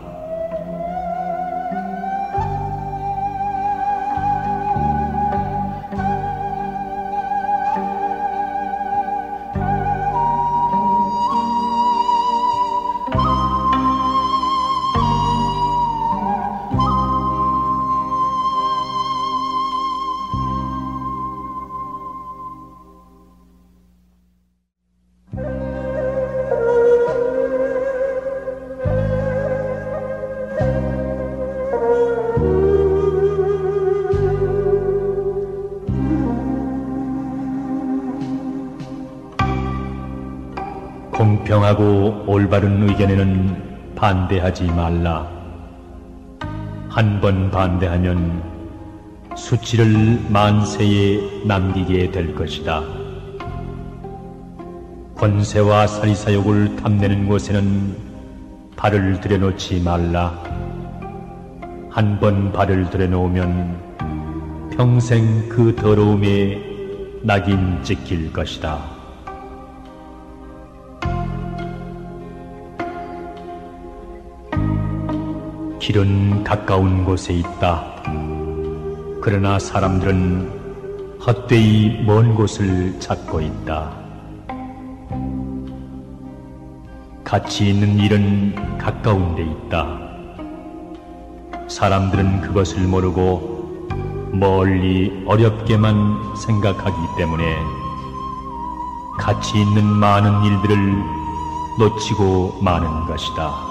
공평하고 올바른 의견에는 반대하지 말라. 한 번 반대하면 수치를 만세에 남기게 될 것이다. 권세와 사리사욕을 탐내는 곳에는 발을 들여놓지 말라. 한 번 발을 들여놓으면 평생 그 더러움에 낙인 찍힐 것이다. 길은 가까운 곳에 있다. 그러나 사람들은 헛되이 먼 곳을 찾고 있다. 가치 있는 일은 가까운 데 있다. 사람들은 그것을 모르고 멀리 어렵게만 생각하기 때문에 가치 있는 많은 일들을 놓치고 마는 것이다.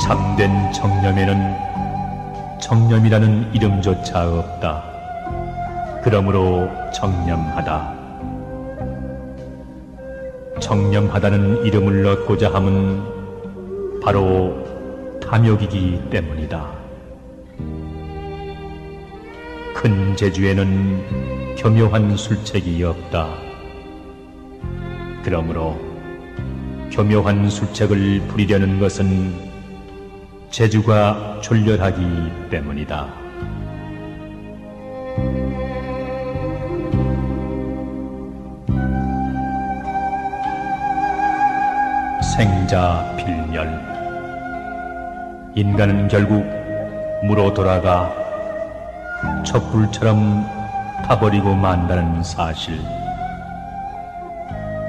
참된 정념에는 정념이라는 이름조차 없다. 그러므로 정념하다. 정념하다는 이름을 얻고자 함은 바로 탐욕이기 때문이다. 큰 재주에는 교묘한 술책이 없다. 그러므로 교묘한 술책을 부리려는 것은 재주가 졸렬하기 때문이다. 생자 필멸. 인간은 결국 무로 돌아가 촛불처럼 타버리고 만다는 사실.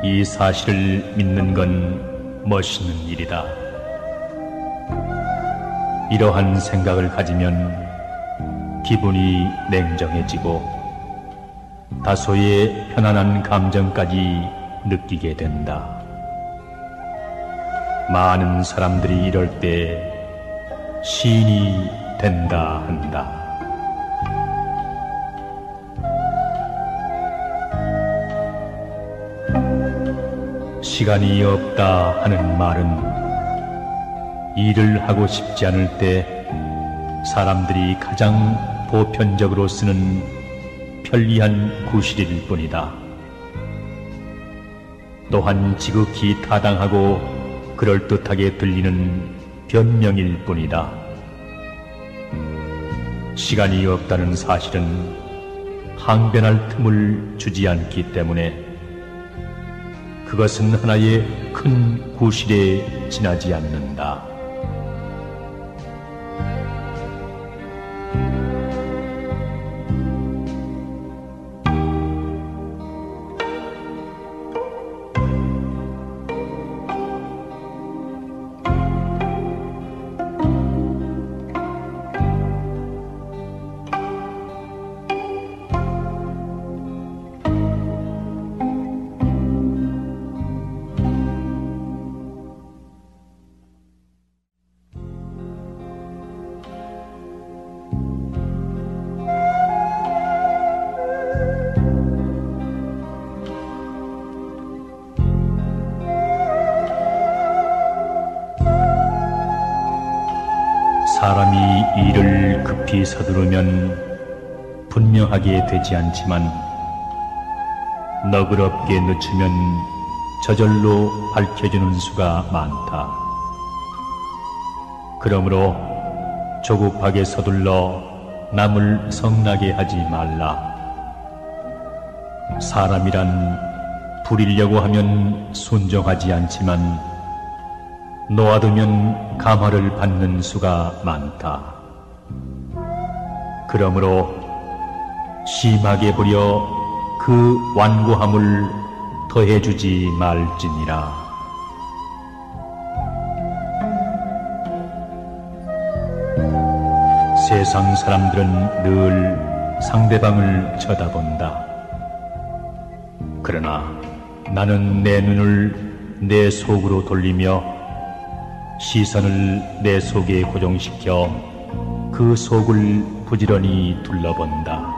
이 사실을 믿는 건 멋있는 일이다. 이러한 생각을 가지면 기분이 냉정해지고 다소의 편안한 감정까지 느끼게 된다. 많은 사람들이 이럴 때 시인이 된다 한다. 시간이 없다 하는 말은 일을 하고 싶지 않을 때 사람들이 가장 보편적으로 쓰는 편리한 구실일 뿐이다. 또한 지극히 타당하고 그럴듯하게 들리는 변명일 뿐이다. 시간이 없다는 사실은 항변할 틈을 주지 않기 때문에 그것은 하나의 큰 구실에 지나지 않는다. 사람이 일을 급히 서두르면 분명하게 되지 않지만 너그럽게 늦추면 저절로 밝혀지는 수가 많다. 그러므로 조급하게 서둘러 남을 성나게 하지 말라. 사람이란 부리려고 하면 순종하지 않지만 놓아두면 감화를 받는 수가 많다. 그러므로 심하게 부려 그 완고함을 더해주지 말지니라. 세상 사람들은 늘 상대방을 쳐다본다. 그러나 나는 내 눈을 내 속으로 돌리며 시선을 내 속에 고정시켜 그 속을 부지런히 둘러본다.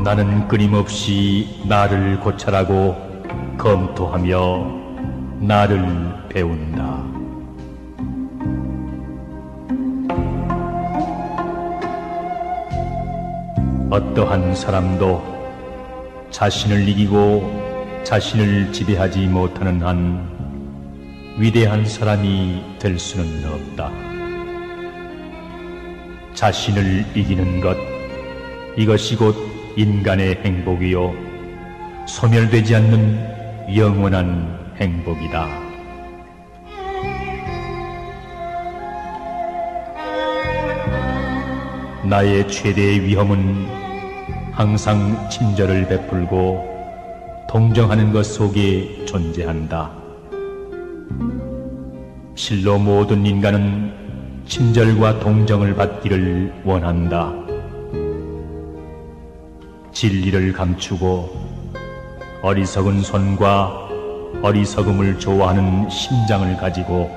나는 끊임없이 나를 고찰하고 검토하며 나를 배운다. 어떠한 사람도 자신을 이기고 자신을 지배하지 못하는 한 위대한 사람이 될 수는 없다. 자신을 이기는 것, 이것이 곧 인간의 행복이요 소멸되지 않는 영원한 행복이다. 나의 최대의 위험은 항상 친절을 베풀고 동정하는 것 속에 존재한다. 실로 모든 인간은 친절과 동정을 받기를 원한다. 진리를 감추고 어리석은 손과 어리석음을 좋아하는 심장을 가지고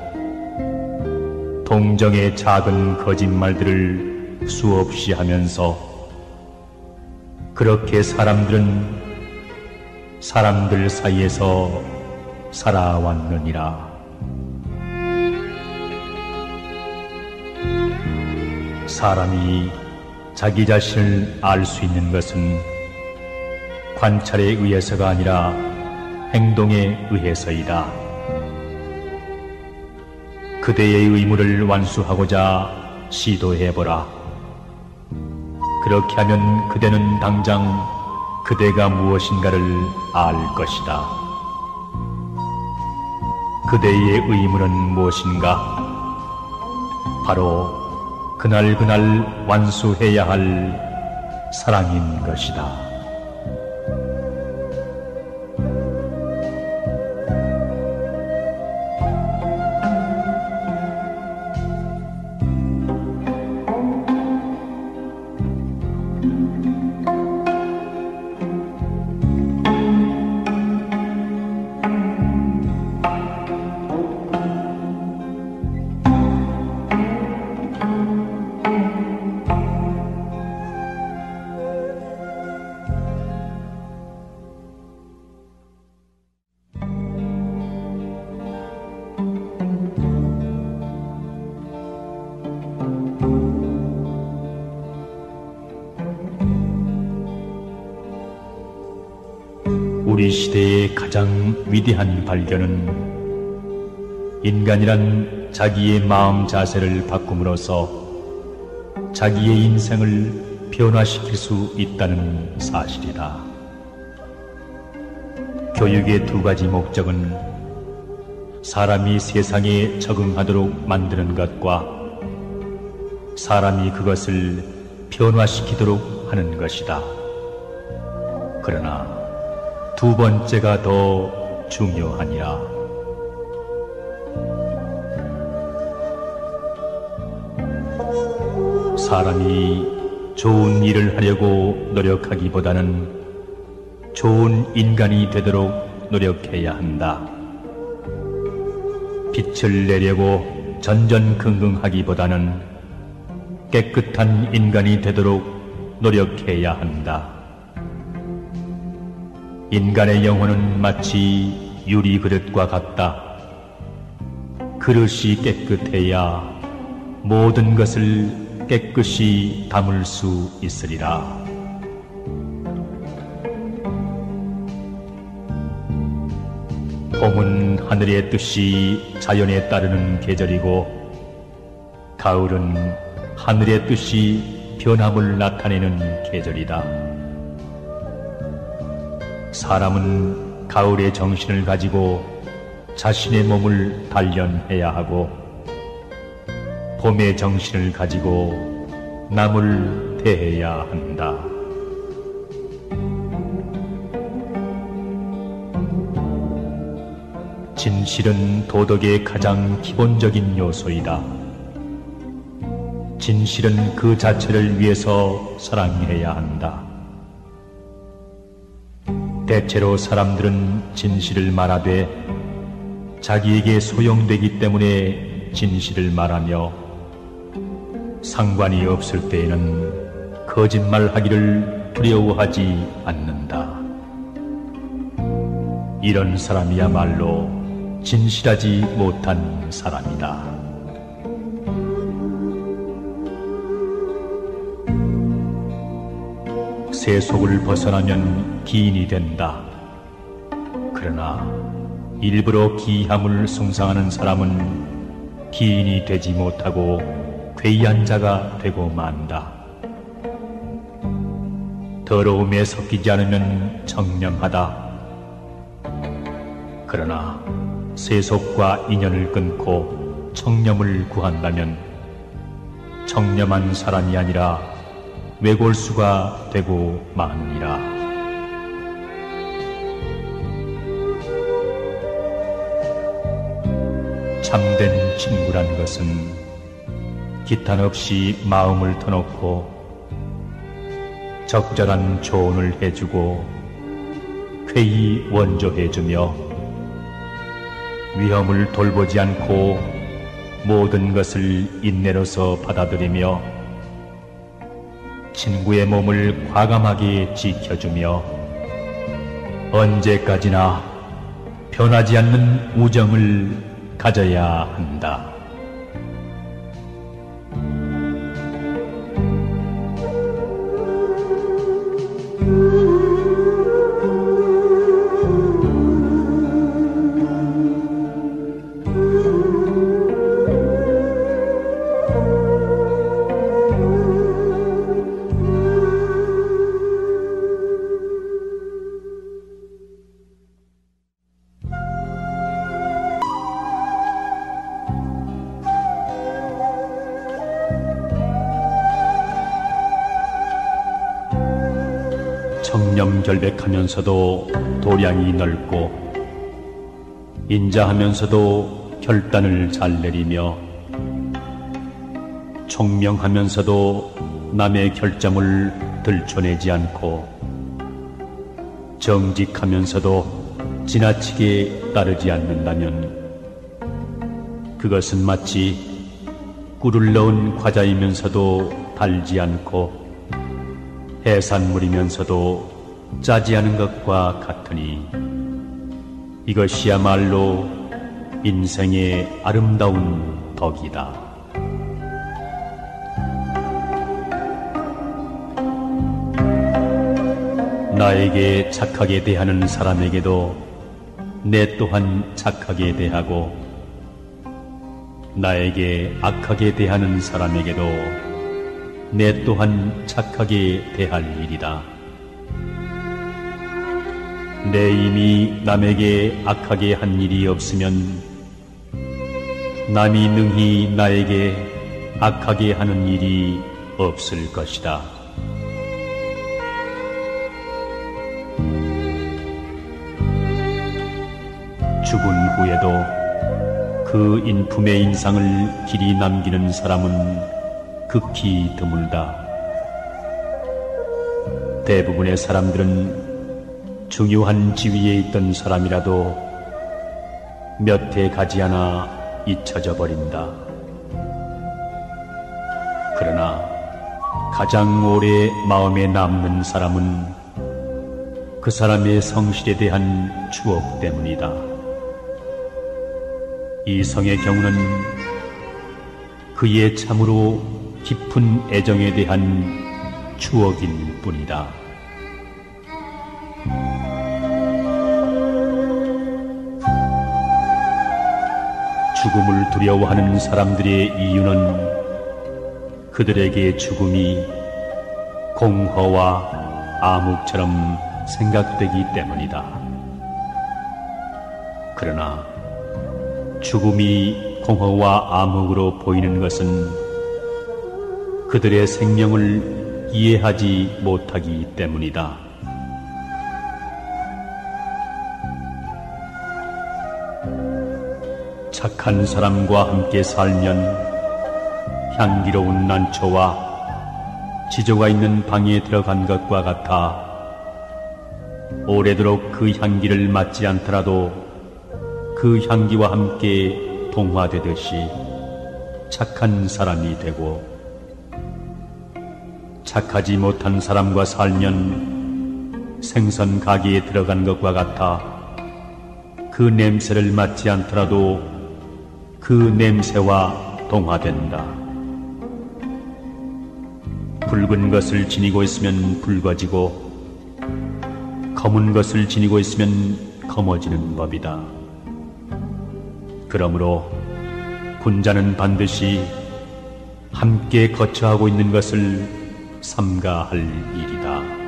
동정의 작은 거짓말들을 수없이 하면서 그렇게 사람들은 사람들 사이에서 살아왔느니라. 사람이 자기 자신을 알 수 있는 것은 관찰에 의해서가 아니라 행동에 의해서이다. 그대의 의무를 완수하고자 시도해보라. 그렇게 하면 그대는 당장 그대가 무엇인가를 알 것이다. 그대의 의무는 무엇인가? 바로 그날 완수해야 할 사랑인 것이다. 우리 시대의 가장 위대한 발견은 인간이란 자기의 마음 자세를 바꿈으로써 자기의 인생을 변화시킬 수 있다는 사실이다. 교육의 두 가지 목적은 사람이 세상에 적응하도록 만드는 것과 사람이 그것을 변화시키도록 하는 것이다. 그러나 두 번째가 더 중요하니라. 사람이 좋은 일을 하려고 노력하기보다는 좋은 인간이 되도록 노력해야 한다. 빛을 내려고 전전긍긍하기보다는 깨끗한 인간이 되도록 노력해야 한다. 인간의 영혼은 마치 유리 그릇과 같다. 그릇이 깨끗해야 모든 것을 깨끗이 담을 수 있으리라. 봄은 하늘의 뜻이 자연에 따르는 계절이고 가을은 하늘의 뜻이 변함을 나타내는 계절이다. 사람은 가을의 정신을 가지고 자신의 몸을 단련해야 하고 봄의 정신을 가지고 남을 대해야 한다. 진실은 도덕의 가장 기본적인 요소이다. 진실은 그 자체를 위해서 사랑해야 한다. 대체로 사람들은 진실을 말하되 자기에게 소용되기 때문에 진실을 말하며 상관이 없을 때에는 거짓말하기를 두려워하지 않는다. 이런 사람이야말로 진실하지 못한 사람이다. 세속을 벗어나면 기인이 된다. 그러나 일부러 기함을 숭상하는 사람은 기인이 되지 못하고 괴이한 자가 되고 만다. 더러움에 섞이지 않으면 청렴하다. 그러나 세속과 인연을 끊고 청렴을 구한다면 청렴한 사람이 아니라 외골수가 되고 마느니라. 참된 친구란 것은 기탄 없이 마음을 터놓고 적절한 조언을 해주고 쾌히 원조해주며 위험을 돌보지 않고 모든 것을 인내로서 받아들이며 친구의 몸을 과감하게 지켜주며 언제까지나 변하지 않는 우정을 가져야 한다. 청렴결백하면서도 도량이 넓고 인자하면서도 결단을 잘 내리며 총명하면서도 남의 결정을 들춰내지 않고 정직하면서도 지나치게 따르지 않는다면 그것은 마치 꿀을 넣은 과자이면서도 달지 않고 해산물이면서도 짜지 않은 것과 같으니 이것이야말로 인생의 아름다운 덕이다. 나에게 착하게 대하는 사람에게도 내 또한 착하게 대하고 나에게 악하게 대하는 사람에게도 내 또한 착하게 대할 일이다. 내 이미 남에게 악하게 한 일이 없으면 남이 능히 나에게 악하게 하는 일이 없을 것이다. 죽은 후에도 그 인품의 인상을 길이 남기는 사람은 극히 드물다. 대부분의 사람들은 중요한 지위에 있던 사람이라도 몇 해 가지 않아 잊혀져 버린다. 그러나 가장 오래 마음에 남는 사람은 그 사람의 성실에 대한 추억 때문이다. 이성의 경우는 그의 참으로 깊은 애정에 대한 추억일 뿐이다. 죽음을 두려워하는 사람들의 이유는 그들에게 죽음이 공허와 암흑처럼 생각되기 때문이다. 그러나 죽음이 공허와 암흑으로 보이는 것은 그들의 생명을 이해하지 못하기 때문이다. 착한 사람과 함께 살면 향기로운 난초와 지조가 있는 방에 들어간 것과 같아 오래도록 그 향기를 맡지 않더라도 그 향기와 함께 동화되듯이 착한 사람이 되고, 착하지 못한 사람과 살면 생선 가게에 들어간 것과 같아 그 냄새를 맡지 않더라도 그 냄새와 동화된다. 붉은 것을 지니고 있으면 붉어지고 검은 것을 지니고 있으면 검어지는 법이다. 그러므로 군자는 반드시 함께 거처하고 있는 것을 삼가할 일이다.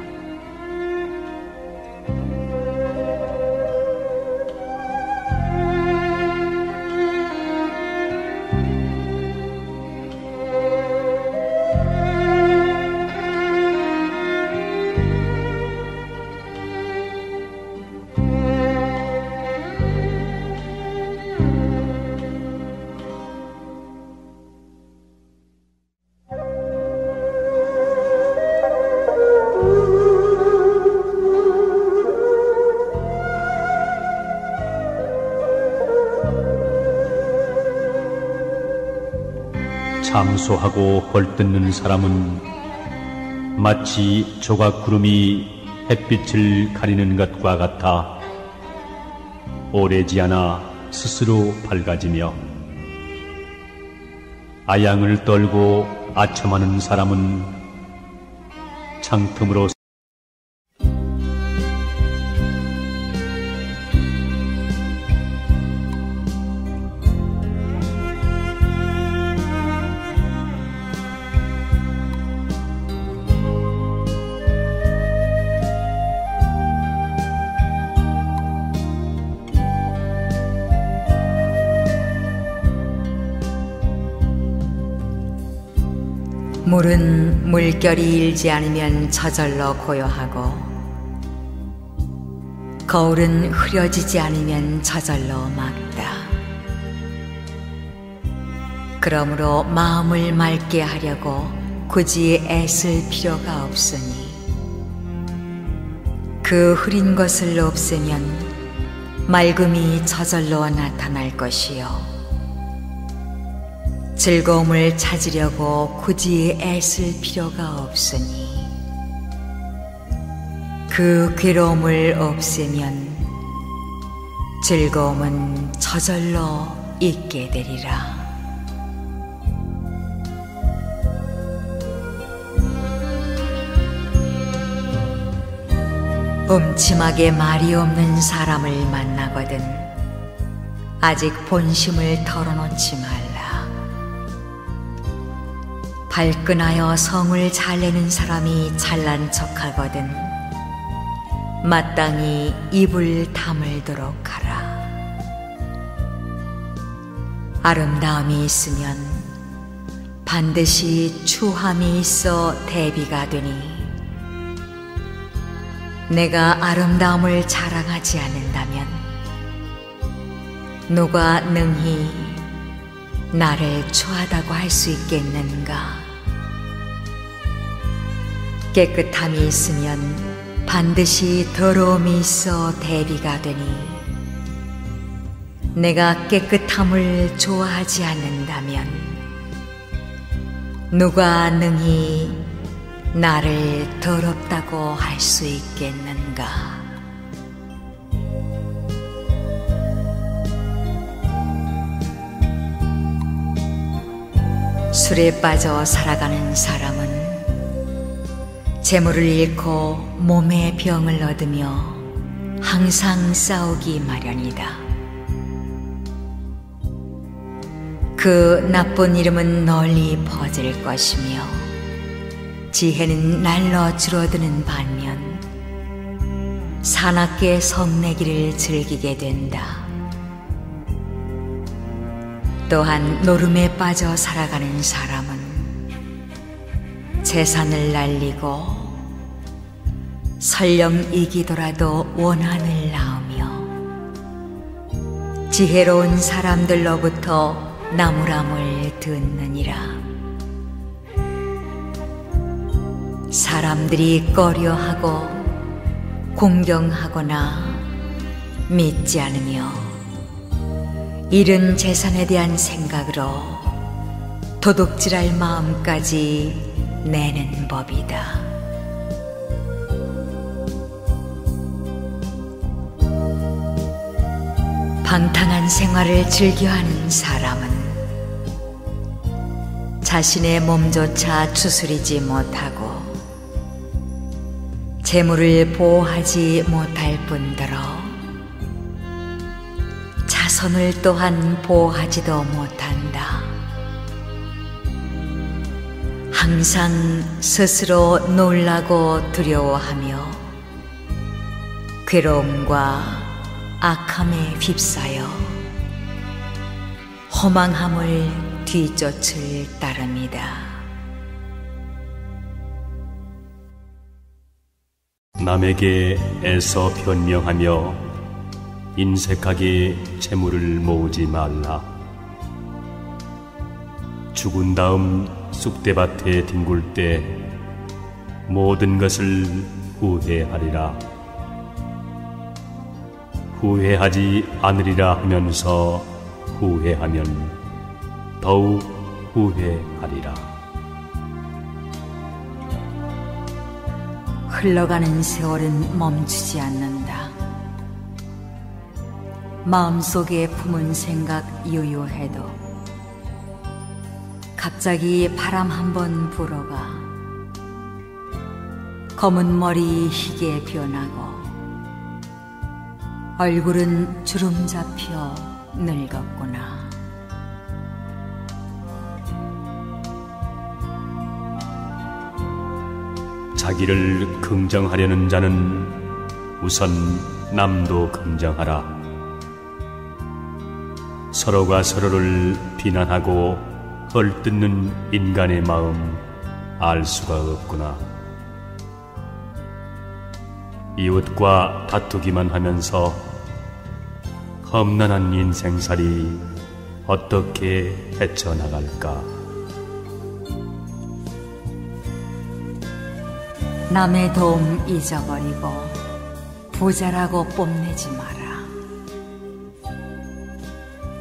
상소하고 벌뜯는 사람은 마치 조각 구름이 햇빛을 가리는 것과 같아 오래지 않아 스스로 밝아지며, 아양을 떨고 아첨하는 사람은 창틈으로 물은 물결이 일지 않으면 저절로 고요하고, 거울은 흐려지지 않으면 저절로 막다. 그러므로 마음을 맑게 하려고 굳이 애쓸 필요가 없으니, 그 흐린 것을 없애면 맑음이 저절로 나타날 것이요, 즐거움을 찾으려고 굳이 애쓸 필요가 없으니, 그 괴로움을 없애면 즐거움은 저절로 있게 되리라. 음침하게 말이 없는 사람을 만나거든 아직 본심을 털어놓지 말라. 발끈하여 성을 잘 내는 사람이 잘난 척하거든 마땅히 입을 다물도록 하라. 아름다움이 있으면 반드시 추함이 있어 대비가 되니, 내가 아름다움을 자랑하지 않는다면 누가 능히 나를 추하다고 할 수 있겠는가? 깨끗함이 있으면 반드시 더러움이 있어 대비가 되니, 내가 깨끗함을 좋아하지 않는다면 누가 능히 나를 더럽다고 할 수 있겠는가? 술에 빠져 살아가는 사람은 재물을 잃고 몸에 병을 얻으며 항상 싸우기 마련이다. 그 나쁜 이름은 널리 퍼질 것이며, 지혜는 날로 줄어드는 반면 사납게 성내기를 즐기게 된다. 또한 노름에 빠져 살아가는 사람은 재산을 날리고 설령 이기더라도 원한을 낳으며 지혜로운 사람들로부터 나무람을 듣느니라. 사람들이 꺼려하고 공경하거나 믿지 않으며 잃은 재산에 대한 생각으로 도둑질할 마음까지 내는 법이다. 방탕한 생활을 즐겨하는 사람은 자신의 몸조차 추스리지 못하고 재물을 보호하지 못할 뿐더러 자손을 또한 보호하지도 못한다. 항상 스스로 놀라고 두려워하며 괴로움과 악함에 휩싸여 허망함을 뒤쫓을 따름이다. 남에게 애써 변명하며 인색하게 재물을 모으지 말라. 죽은 다음 쑥대밭에 뒹굴 때 모든 것을 후회하리라. 후회하지 않으리라 하면서 후회하면 더욱 후회하리라. 흘러가는 세월은 멈추지 않는다. 마음속에 품은 생각 유효해도 갑자기 바람 한번 불어가 검은 머리 희게 변하고 얼굴은 주름 잡혀 늙었구나. 자기를 긍정하려는 자는 우선 남도 긍정하라. 서로가 서로를 비난하고 헐뜯는 인간의 마음 알 수가 없구나. 이웃과 다투기만 하면서 험난한 인생살이 어떻게 헤쳐나갈까? 남의 도움 잊어버리고 부자라고 뽐내지 마라.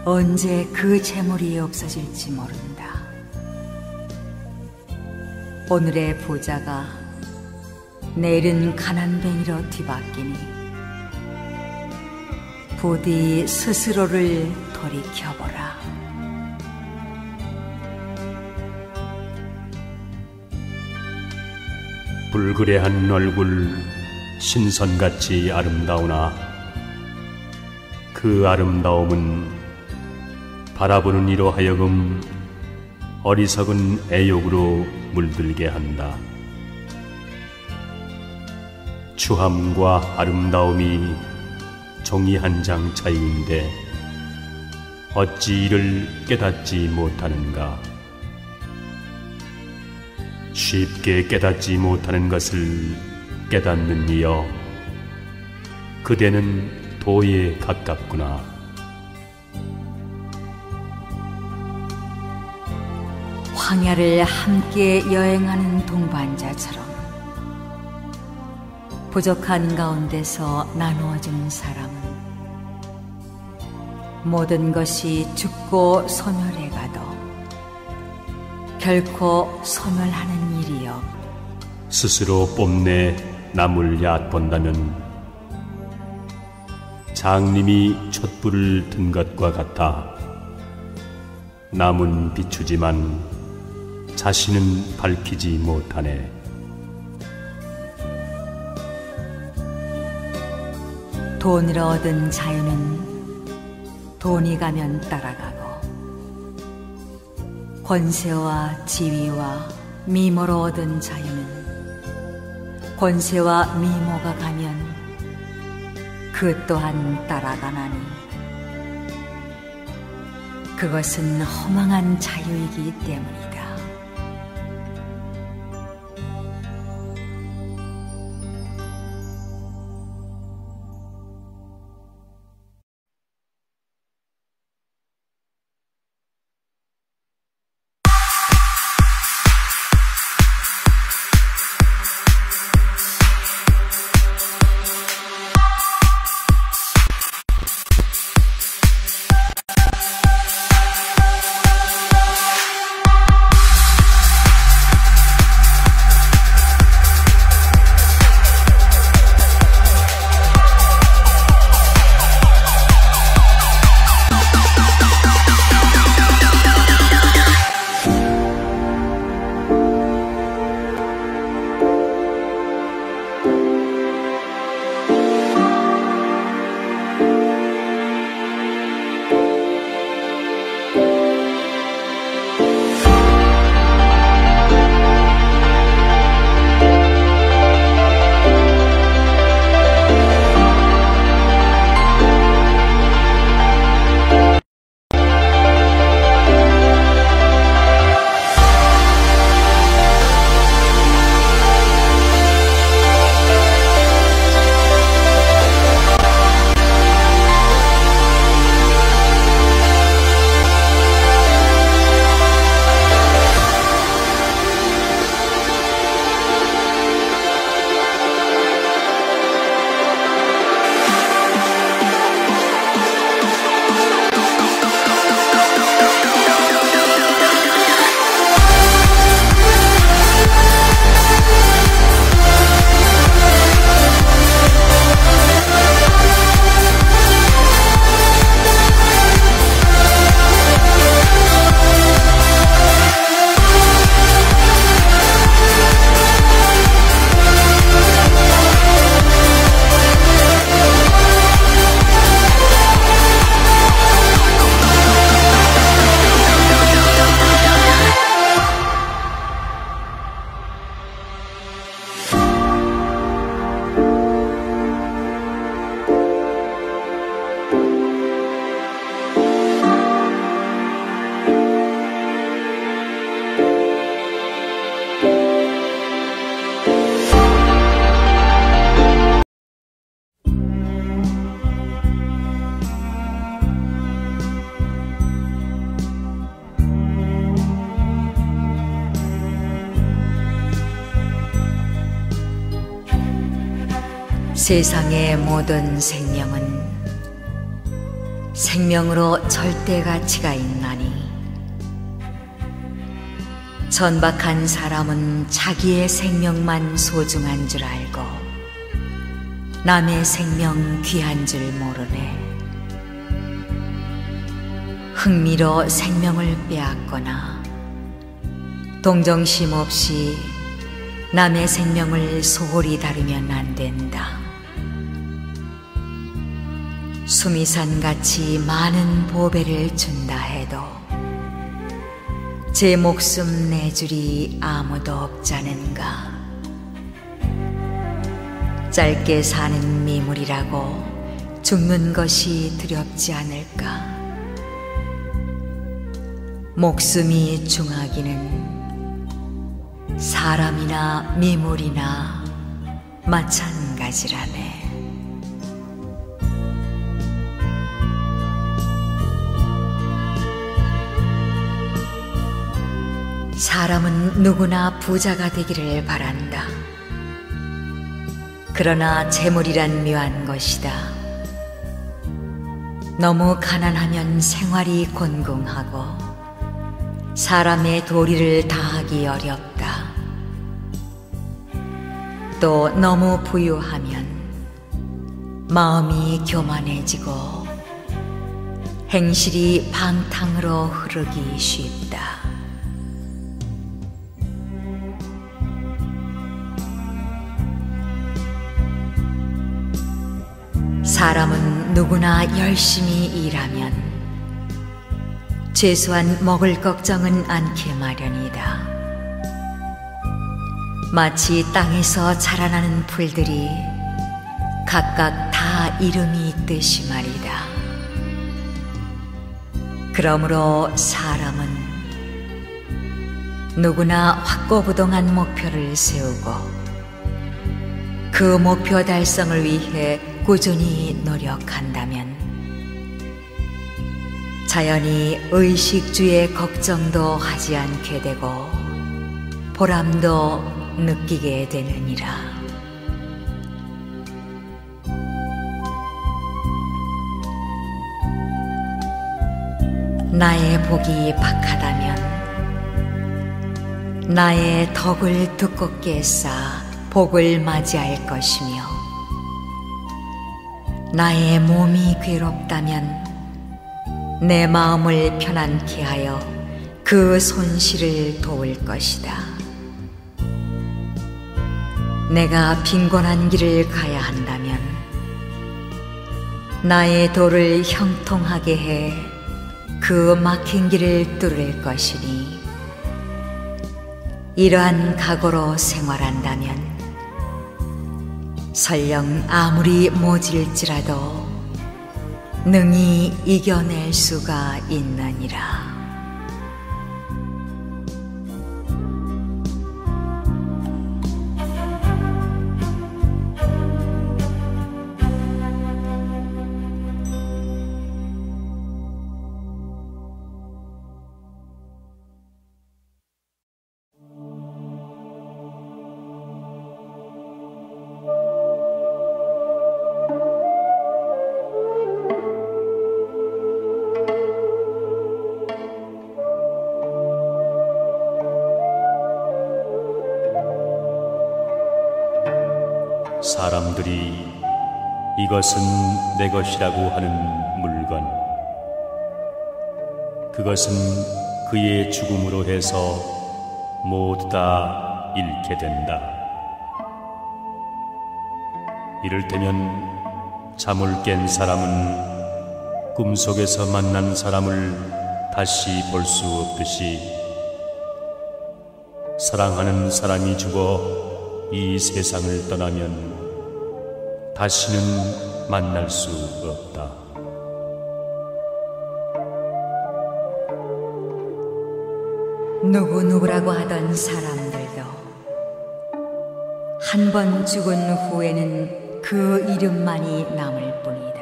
언제 그 재물이 없어질지 모른다. 오늘의 부자가 내일은 가난뱅이로 뒤바뀌니 부디 스스로를 돌이켜보라. 불그레한 얼굴 신선같이 아름다우나 그 아름다움은 바라보는 이로 하여금 어리석은 애욕으로 물들게 한다. 추함과 아름다움이 종이 한 장 차이인데 어찌 이를 깨닫지 못하는가? 쉽게 깨닫지 못하는 것을 깨닫는 이여, 그대는 도에 가깝구나. 황야를 함께 여행하는 동반자처럼 부족한 가운데서 나누어진 사람은 모든 것이 죽고 소멸해 가도 결코 소멸하는 일이 없. 스스로 뽐내 남을 얕본다면 장님이 촛불을 든 것과 같아 남은 비추지만 자신은 밝히지 못하네. 돈으로 얻은 자유는 돈이 가면 따라가고 권세와 지위와 미모로 얻은 자유는 권세와 미모가 가면 그 또한 따라가나니 그것은 허망한 자유이기 때문이다. 세상의 모든 생명은 생명으로 절대 가치가 있나니 천박한 사람은 자기의 생명만 소중한 줄 알고 남의 생명 귀한 줄 모르네. 흥미로 생명을 빼앗거나 동정심 없이 남의 생명을 소홀히 다루면 안 된다. 수미산같이 많은 보배를 준다 해도 제 목숨 내줄이 아무도 없자는가. 짧게 사는 미물이라고 죽는 것이 두렵지 않을까. 목숨이 중하기는 사람이나 미물이나 마찬가지라네. 사람은 누구나 부자가 되기를 바란다. 그러나 재물이란 묘한 것이다. 너무 가난하면 생활이 곤궁하고 사람의 도리를 다하기 어렵다. 또 너무 부유하면 마음이 교만해지고 행실이 방탕으로 흐르기 쉽다. 사람은 누구나 열심히 일하면 최소한 먹을 걱정은 않게 마련이다. 마치 땅에서 자라나는 풀들이 각각 다 이름이 있듯이 말이다. 그러므로 사람은 누구나 확고부동한 목표를 세우고 그 목표 달성을 위해 꾸준히 노력한다면 자연히 의식주의 걱정도 하지 않게 되고 보람도 느끼게 되느니라. 나의 복이 박하다면 나의 덕을 두껍게 쌓아 복을 맞이할 것이며 나의 몸이 괴롭다면 내 마음을 편안케 하여 그 손실을 도울 것이다. 내가 빈곤한 길을 가야 한다면 나의 도를 형통하게 해 그 막힌 길을 뚫을 것이니 이러한 각오로 생활한다면 설령 아무리 모질지라도 능히 이겨낼 수가 있느니라. 사람들이 이것은 내 것이라고 하는 물건, 그것은 그의 죽음으로 해서 모두 다 잃게 된다. 이를테면 잠을 깬 사람은 꿈속에서 만난 사람을 다시 볼 수 없듯이 사랑하는 사람이 죽어 이 세상을 떠나면 다시는 만날 수 없다. 누구누구라고 하던 사람들도 한 번 죽은 후에는 그 이름만이 남을 뿐이다.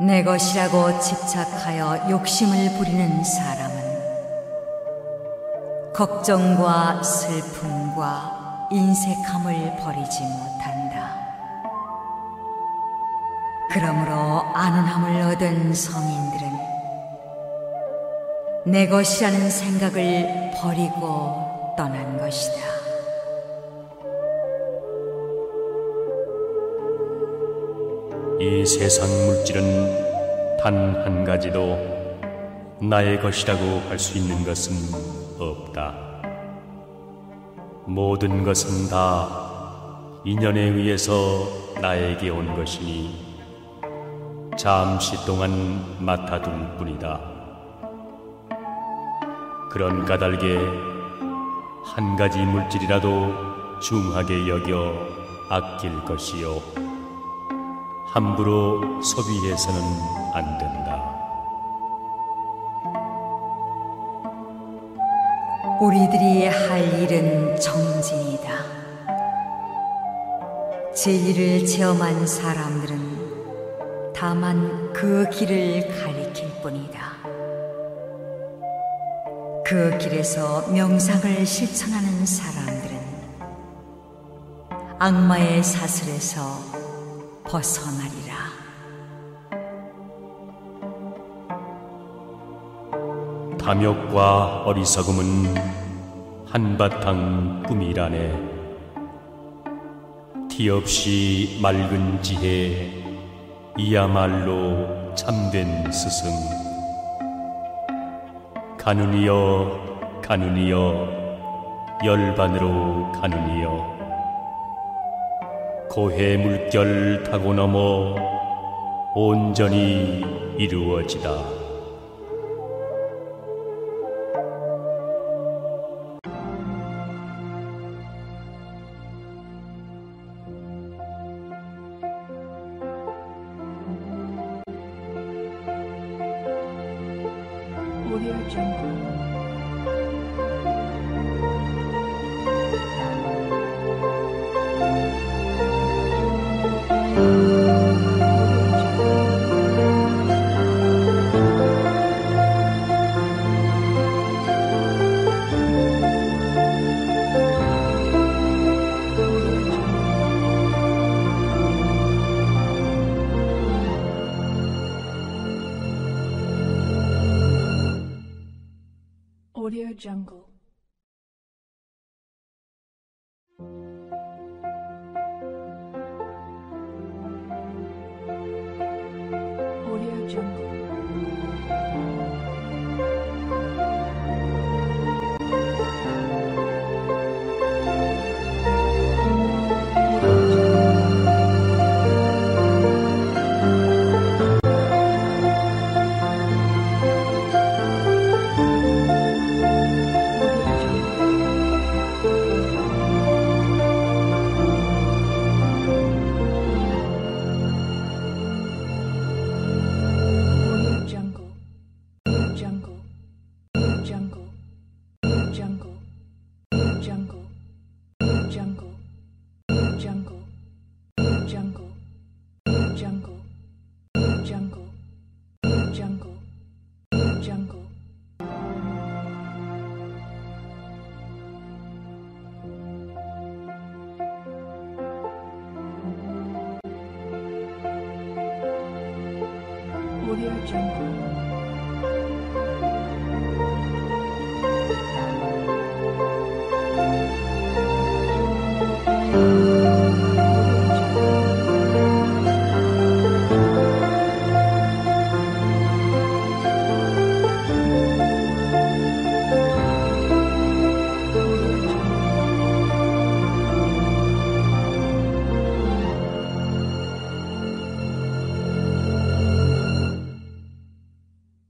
내 것이라고 집착하여 욕심을 부리는 사람은 걱정과 슬픔과 인색함을 버리지 못한다. 그러므로 안온함을 얻은 성인들은 내 것이라는 생각을 버리고 떠난 것이다. 이 세상 물질은 단 한 가지도 나의 것이라고 할 수 있는 것은 없다. 모든 것은 다 인연에 의해서 나에게 온 것이니 잠시 동안 맡아둘 뿐이다. 그런 까닭에 한 가지 물질이라도 중하게 여겨 아낄 것이요 함부로 소비해서는 안 된다. 우리들이 할 일은 정진이다. 진리를 체험한 사람들은 다만 그 길을 가리킬 뿐이다. 그 길에서 명상을 실천하는 사람들은 악마의 사슬에서 벗어나리라. 탐욕과 어리석음은 한바탕 꿈이라네. 티 없이 맑은 지혜, 이야말로 참된 스승. 가누니여 가누니여 열반으로 가누니여 고해 물결 타고 넘어 온전히 이루어지다. Audio Jungle. Audio Jungle. Audio Jungle. Audio Jungle.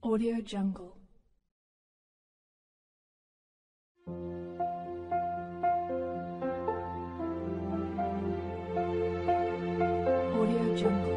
Audio Jungle. Audio Jungle.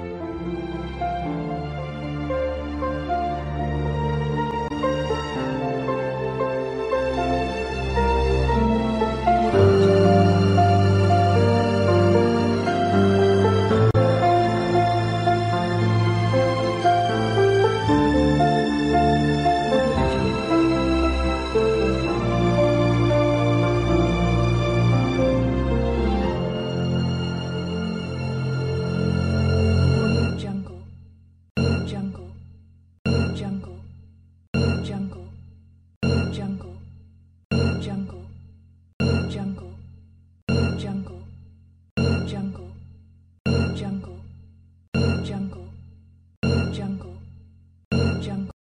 Jungle. Audio Jungle. Audio Jungle.